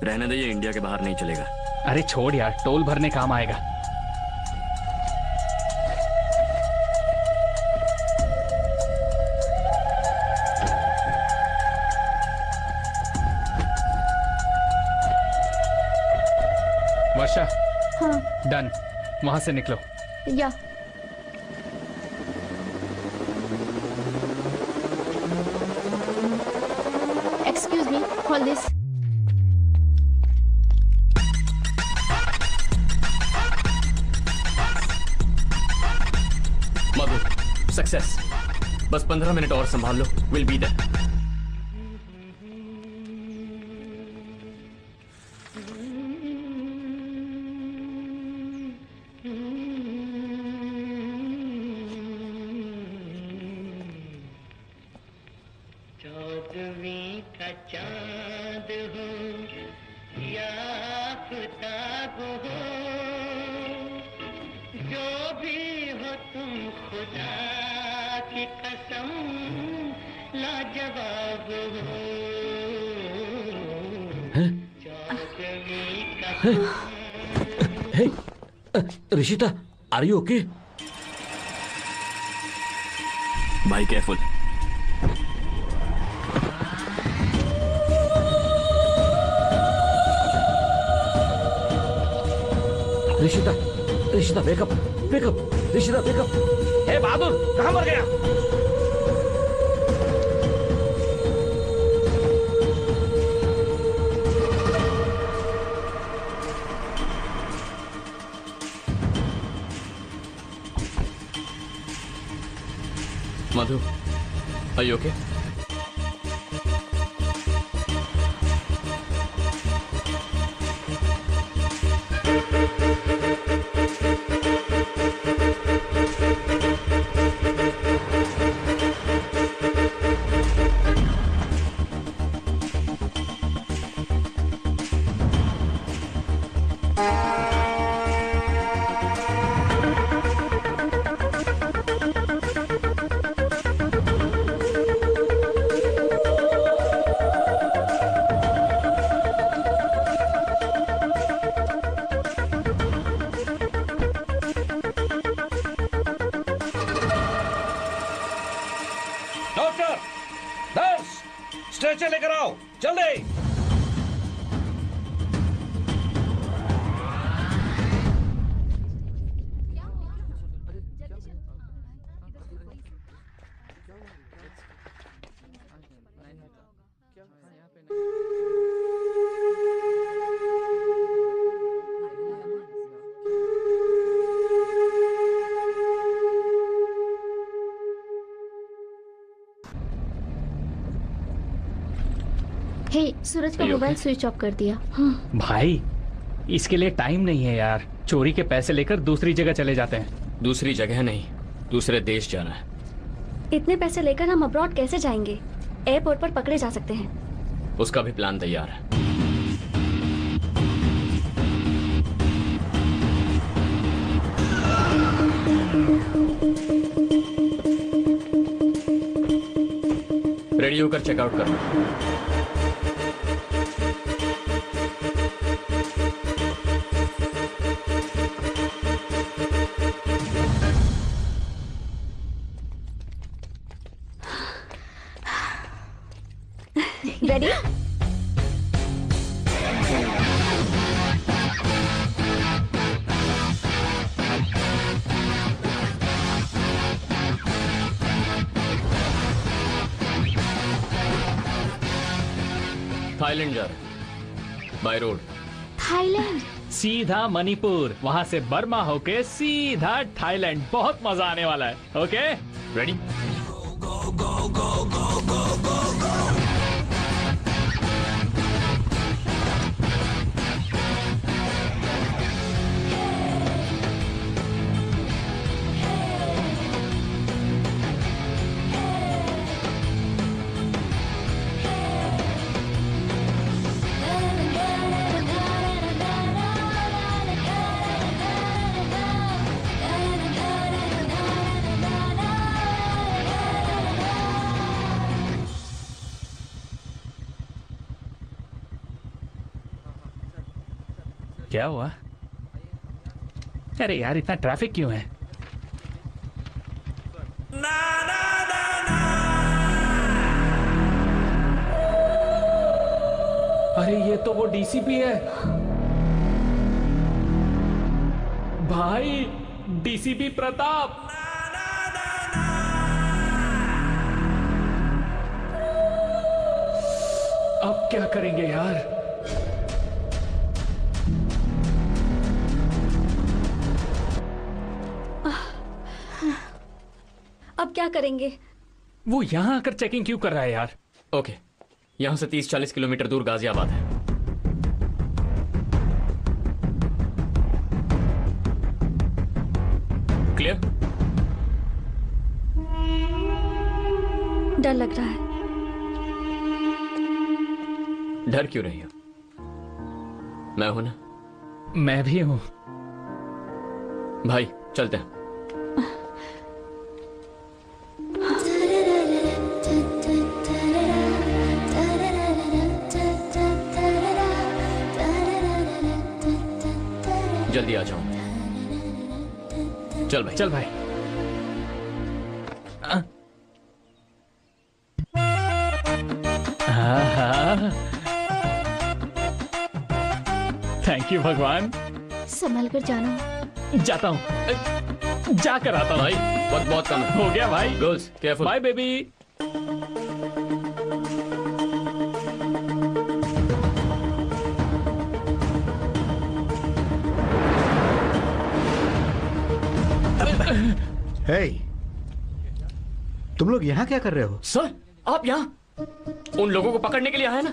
रहने दे, ये इंडिया के बाहर नहीं चलेगा। अरे छोड़ यार, टोल भरने काम आएगा। वर्षा, हाँ डन। वहां से निकलो। या excuse me, hold this. Madhu, success. बस 15 मिनट और संभाल लो, विल बी देयर। चौदहवीं का चांद हो या आफताब हो, जो भी हो तुम खुदा की कसम लाजवाब हो। चौदहवीं का hey, Rishita, are you okay? भाई careful. Rishita, Rishita wake up, wake up, Rishita wake up. Hey Bahadur, कहां मर गया? Madhu, are you okay? Doctor, nurse, stretcher लेकर आओ, जल्दी। हे, सूरज का मोबाइल स्विच ऑफ कर दिया। भाई, इसके लिए टाइम नहीं है यार। चोरी के पैसे लेकर दूसरी जगह चले जाते हैं। दूसरी जगह नहीं, दूसरे देश जाना है। इतने पैसे लेकर हम अब्रॉड कैसे जाएंगे? एयरपोर्ट पर पकड़े जा सकते हैं। उसका भी प्लान तैयार है। रेडी होकर चेकआउट करो। रेडी? थाईलैंड जा रहे, बाय रोड। थाईलैंड? सीधा मणिपुर, वहां से बर्मा होके सीधा थाईलैंड। बहुत मजा आने वाला है। Okay, ready? क्या हुआ? अरे यार, इतना ट्रैफिक क्यों है? अरे ये तो वो डीसीपी है। भाई डीसीपी प्रताप। अब क्या करेंगे यार? अब क्या करेंगे? वो यहां आकर चेकिंग क्यों कर रहा है यार? ओके, यहां से 30-40 किलोमीटर दूर गाजियाबाद है। क्लियर? डर लग रहा है। डर क्यों रही हो? मैं हूं ना। मैं भी हूं। भाई चलते हैं। जल्दी आ जाओ। चल भाई, चल भाई। थैंक यू भगवान। संभल कर जाना। जाता हूँ, जाकर आता हूँ। भाई वक्त बहुत कम है। हो गया भाई। Girls careful. Bye baby. Hey, तुम लोग यहाँ क्या कर रहे हो? सर आप यहाँ उन लोगों को पकड़ने के लिए आए ना?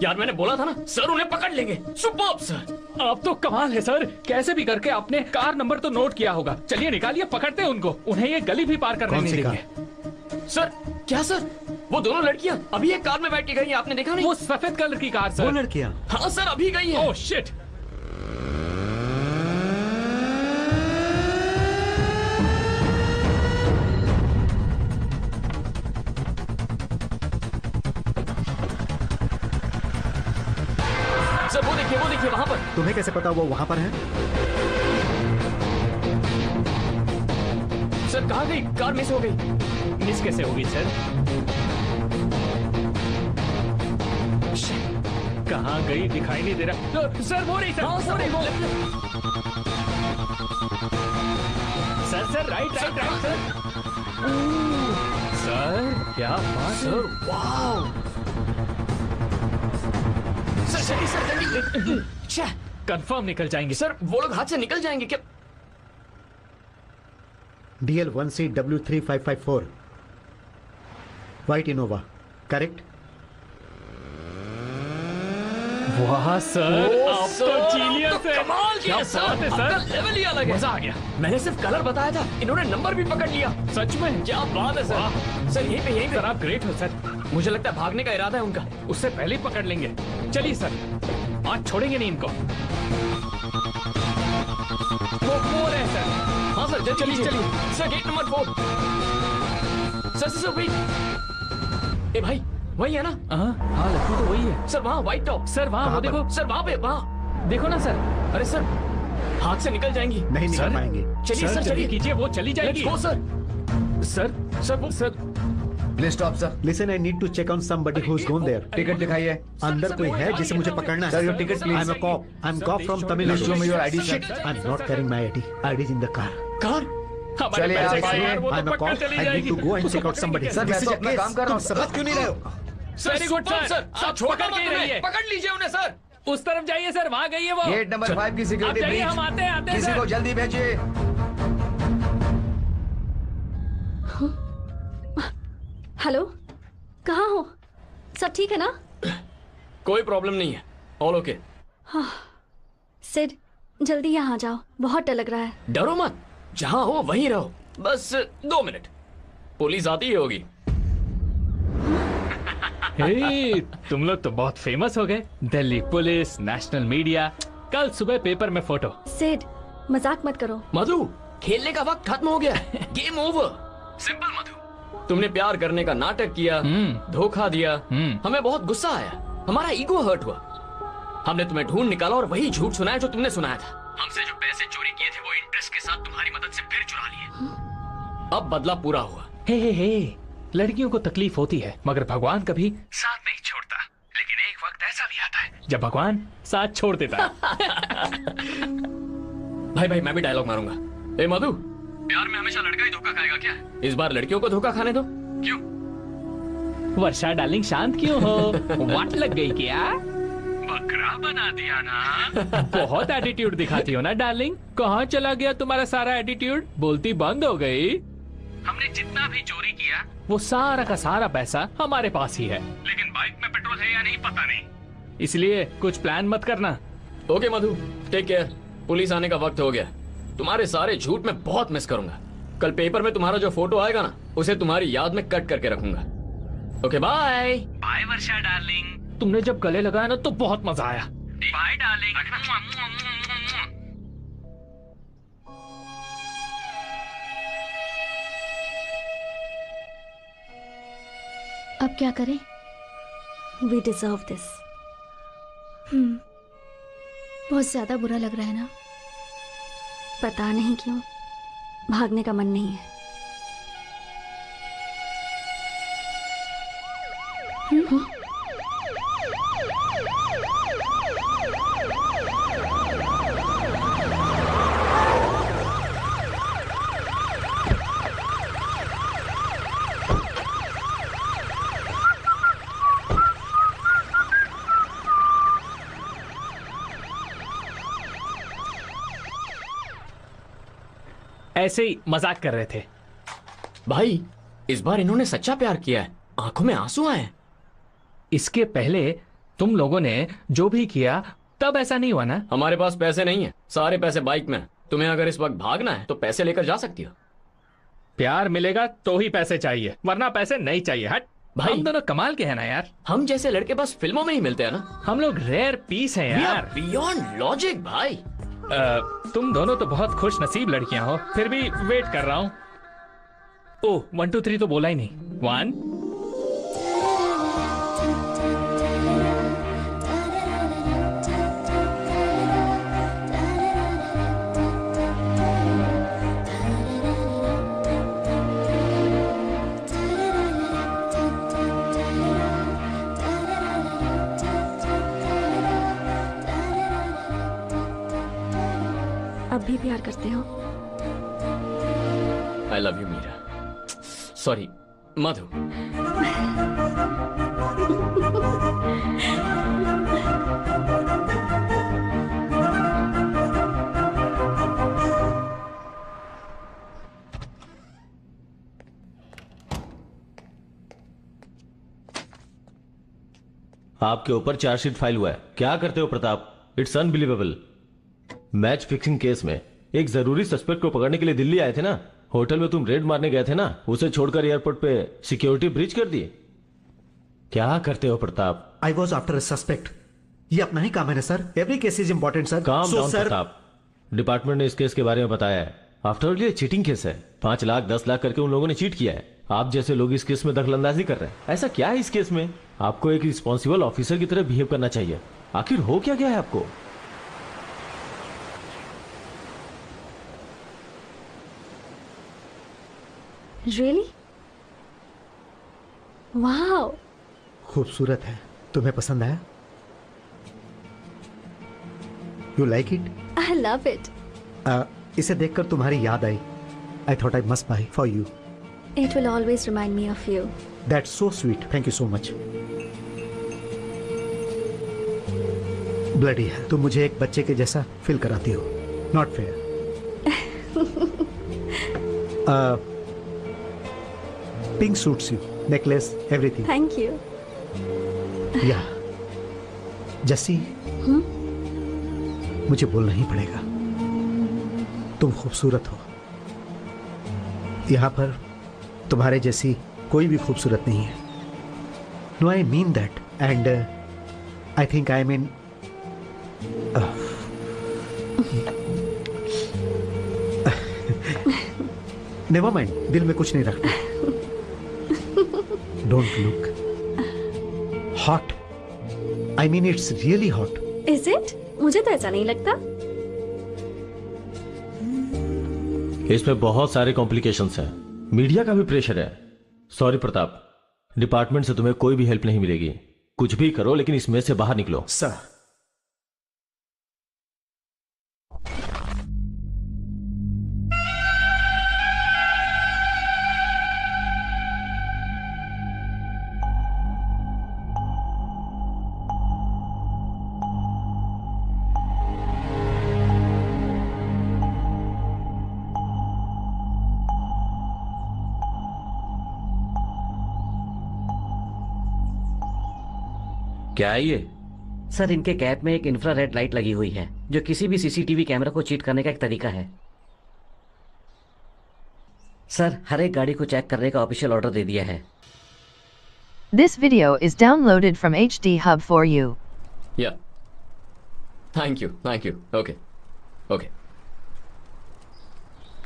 यार मैंने बोला था ना सर उन्हें पकड़ लेंगे। Superb sir. आप तो कमाल है सर, कैसे भी करके आपने कार नंबर तो नोट किया होगा। चलिए निकालिए, पकड़ते हैं उनको। उन्हें ये गली भी पार करने नहीं देंगे। सर क्या सर? वो दोनों लड़कियां अभी एक कार में बैठ के गई हैं, आपने देखा नहीं? वो सफेद कलर की कार सर। वो लड़कियां? हाँ सर अभी गई हैं। Oh shit. सर वो देखिए वहां पर। तुम्हें कैसे पता वो वहां पर है? सर कहाँ गई? कार मिस हो गई। मिस कैसे होगी सर? कहाँ गई दिखाई नहीं दे रहा। सर वो रही सर। हाँ, वो रही सर राइट सर। सर क्या बात है। Sir wow. सर जल्दी। कंफर्म निकल जाएंगे सर। वो लोग हाथ से निकल जाएंगे क्या? DL1CW3554 white Innova, correct? वाह सर, आप तो जीनियस है। कमाल किया सर। आपका लेवल ही अलग है। मजा आ गया। मैंने सिर्फ कलर बताया था, इन्होंने नंबर भी पकड़ लिया। सच में? क्या बात है सर। सर यहीं पे सर आप ग्रेट हो सर। मुझे लगता है भागने का इरादा है उनका। उससे पहले ही पकड़ लेंगे। चलिए सर, आज छोड़ेंगे नहीं इनको। वो रहे सर। हाँ सर जल्दी चलिए। Sir gate number 4। Sir wait. ए भाई वही है ना? हाँ लगता तो वही है सर। वहाँ व्हाइट टॉप। सर वहाँ वो देखो। सर वहाँ पे वहाँ देखो ना सर। अरे सर हाथ से निकल जाएंगी। नहीं निकल पाएंगे। चलिए सर चलिए कीजिए, वो चली जाएगी। Let's go, sir. Sir please stop sir. Listen, I need to check on somebody who is gone there. Ticket दिखाइए। अंदर कोई है जिसे मुझे पकड़ना है? Sir your ticket please. I am a cop. I am cop from Tamil Nadu. Please show me your ID, sir. I am not carrying my ID. ID is in the car. चलिए I am a cop. I need to go and check out somebody. Sir मैं तो अपना काम कर रहा हूँ। समझ क्यों नहीं रहे हो? Very good sir. आप छोड़ कर रहिए। पकड़ लीजिए उन्हें सर। उस तरफ जाइए सर, वहाँ गई है वो। गेट नंबर 5 की सिक्योरिटी ब्रीच। हम आते हैं किसी को जल्दी भेजिए। हेलो, कहाँ हो? सब ठीक है ना? कोई प्रॉब्लम नहीं है, ऑल ओके। हाँ सिड, जल्दी यहाँ आ जाओ, बहुत डर लग रहा है। डरो मत, जहाँ हो वहीं रहो। बस 2 मिनट, पुलिस आती ही होगी। हे, तुम लोग तो बहुत फेमस हो गए। दिल्ली पुलिस, नेशनल मीडिया, कल सुबह पेपर में फोटो। सिड, मजाक मत करो। मधु, खेलने का वक्त खत्म हो गया। Game over. सिंपल मधु, तुमने प्यार करने का नाटक किया, धोखा दिया, हमें बहुत गुस्सा आया, हमारा ईगो हर्ट हुआ। हमने तुम्हें ढूंढ निकाला और वही झूठ सुनाया जो तुमने सुनाया था। हमसे जो पैसे चोरी किए थे वो इंटरेस्ट के साथ तुम्हारी मदद से फिर चुरा लिए। अब बदला पूरा हुआ। हे, लड़कियों को तकलीफ होती है, मगर भगवान कभी साथ नहीं छोड़ता। लेकिन एक वक्त ऐसा भी आता है जब भगवान साथ छोड़ देता है। भाई भाई मैं भी डायलॉग मारूंगा। ए मधु, प्यार में हमेशा लड़का ही धोखा खाएगा क्या? इस बार लड़कियों को धोखा खाने दो। क्यों? वर्षा डार्लिंग शांत क्यों हो? वाट लग गई क्या? बकरा बना दिया ना। बहुत एटीट्यूड दिखाती हो ना डार्लिंग। कहाँ चला गया तुम्हारा सारा एटीट्यूड? बोलती बंद हो गई। हमने जितना भी चोरी किया वो सारा का सारा पैसा हमारे पास ही है, लेकिन बाइक में पेट्रोल है या नहीं पता नहीं। इसलिए कुछ प्लान मत करना। ओके मधु, टेक केयर। पुलिस आने का वक्त हो गया। तुम्हारे सारे झूठ मैं बहुत मिस करूंगा। कल पेपर में तुम्हारा जो फोटो आएगा ना, उसे तुम्हारी याद में कट करके रखूंगा। Okay bye. Bye Varsha darling. तुमने जब गले लगाया ना तो बहुत मजा आया। Bye darling. अब क्या करें? We deserve this. बहुत ज्यादा बुरा लग रहा है ना? पता नहीं क्यों भागने का मन नहीं है। ऐसे ही मजाक कर रहे थे। भाई इस बार इन्होंने सच्चा प्यार किया है। आंखों में आंसू आए। इसके पहले तुम लोगों ने जो भी किया तब ऐसा नहीं हुआ ना? हमारे पास पैसे नहीं है, सारे पैसे बाइक में। तुम्हें अगर इस वक्त भागना है तो पैसे लेकर जा सकती हो। प्यार मिलेगा तो ही पैसे चाहिए, वरना पैसे नहीं चाहिए। हट भाई, हम दोनों कमाल के हैं ना यार। हम जैसे लड़के बस फिल्मों में ही मिलते हैं ना। हम लोग रेयर पीस हैं यार। बियॉन्ड लॉजिक भाई। तुम दोनों तो बहुत खुश नसीब लड़कियां हो, फिर भी वेट कर रहा हूं। ओह 1 2 3 तो बोला ही नहीं। 1 अब भी प्यार करते हो? I love you Meera. Sorry Madhu. आपके ऊपर चार्जशीट फाइल हुआ है। क्या करते हो Pratap? It's unbelievable. Match fixing case में एक जरूरी सस्पेक्ट को पकड़ने के लिए दिल्ली आए थे ना? होटल में तुम रेड मारने गए थे ना? उसे छोड़कर एयरपोर्ट पे सिक्योरिटी ब्रीच कर दिए। क्या करते हो Pratap? I was after a suspect. ये अपना ही काम है ना sir. Every case is important sir. Calm down Pratap. Department ने इस केस के बारे में बताया है। आफ्टर ऑल ये चीटिंग केस है। 5 लाख 10 लाख करके उन लोगों ने चीट किया है। आप जैसे लोग इस केस में दखलंदाजी कर रहे हैं। ऐसा क्या है इस केस में? आपको एक रिस्पॉन्सिबल ऑफिसर की तरह बिहेव करना चाहिए। आखिर हो क्या गया है आपको? रियली? वाओ, खूबसूरत है। तुम्हें पसंद आया? You like it? I love it. इसे देखकर तुम्हारी याद आई। I thought I must buy for you. It will always remind me of you. That's so sweet. Thank you so much. Bloody है, तुम मुझे एक बच्चे के जैसा फील कराती हो। Not fair. Pink suits you, necklace, everything. Thank you. या जस्सी, मुझे बोलना ही पड़ेगा, तुम खूबसूरत हो। यहां पर तुम्हारे जैसी कोई भी खूबसूरत नहीं है। No, I mean that and I think I mean never mind, दिल में कुछ नहीं रखना। Don't look hot. I mean it's really hot. Is it? मुझे तो ऐसा नहीं लगता। इसमें बहुत सारे कॉम्प्लिकेशंस हैं। मीडिया का भी प्रेशर है। सॉरी प्रताप, डिपार्टमेंट से तुम्हें कोई भी हेल्प नहीं मिलेगी। कुछ भी करो लेकिन इसमें से बाहर निकलो। सर, क्या है ये? सर, इनके कैप में एक इंफ्रारेड लाइट लगी हुई है जो किसी भी सीसीटीवी कैमरा को चीट करने का एक तरीका है। सर, हर एक गाड़ी को चेक करने का ऑफिशियल ऑर्डर दे दिया है। This video is downloaded from HD Hub for you. या thank you. Okay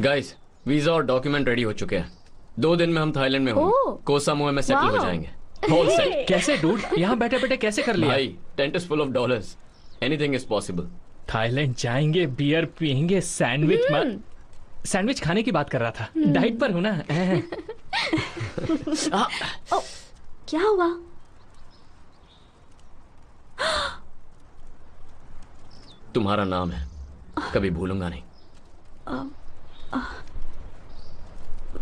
guys, visa और डॉक्यूमेंट रेडी हो चुके हैं। 2 दिन में हम थाईलैंड में होंगे। कोसा मुंह में सेटल हो जाएंगे। Whole set. कैसे डूड? यहाँ बैठे बैठे कैसे कर लिया? भाई, tent is full of dollars. Anything is possible. Thailand जाएंगे, बियर पियेंगे, सैंडविच खाने की बात कर रहा था। डाइट पर हूं ना। क्या हुआ? तुम्हारा नाम है, कभी भूलूंगा नहीं।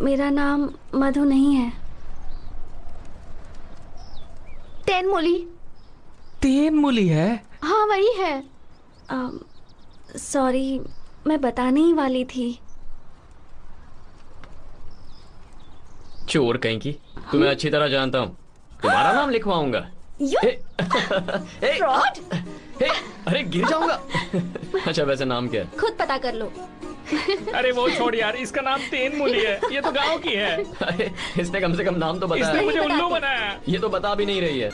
मेरा नाम मधु नहीं है। तेनमुली है? हाँ, वही है। सॉरी, मैं बताने ही वाली थी। चोर कहीं की। तुम्हें अच्छी तरह जानता हूँ। तुम्हारा नाम लिखवाऊंगा। अरे गिर जाऊंगा। अच्छा, वैसे नाम क्या है? खुद पता कर लो। अरे वो छोड़ यार, इसका नाम तेनमुली है। ये तो गांव की है। अरे इसने कम से कम नाम तो बताया। इसने मुझे उल्लू बनाया। ये तो बता भी नहीं रही है।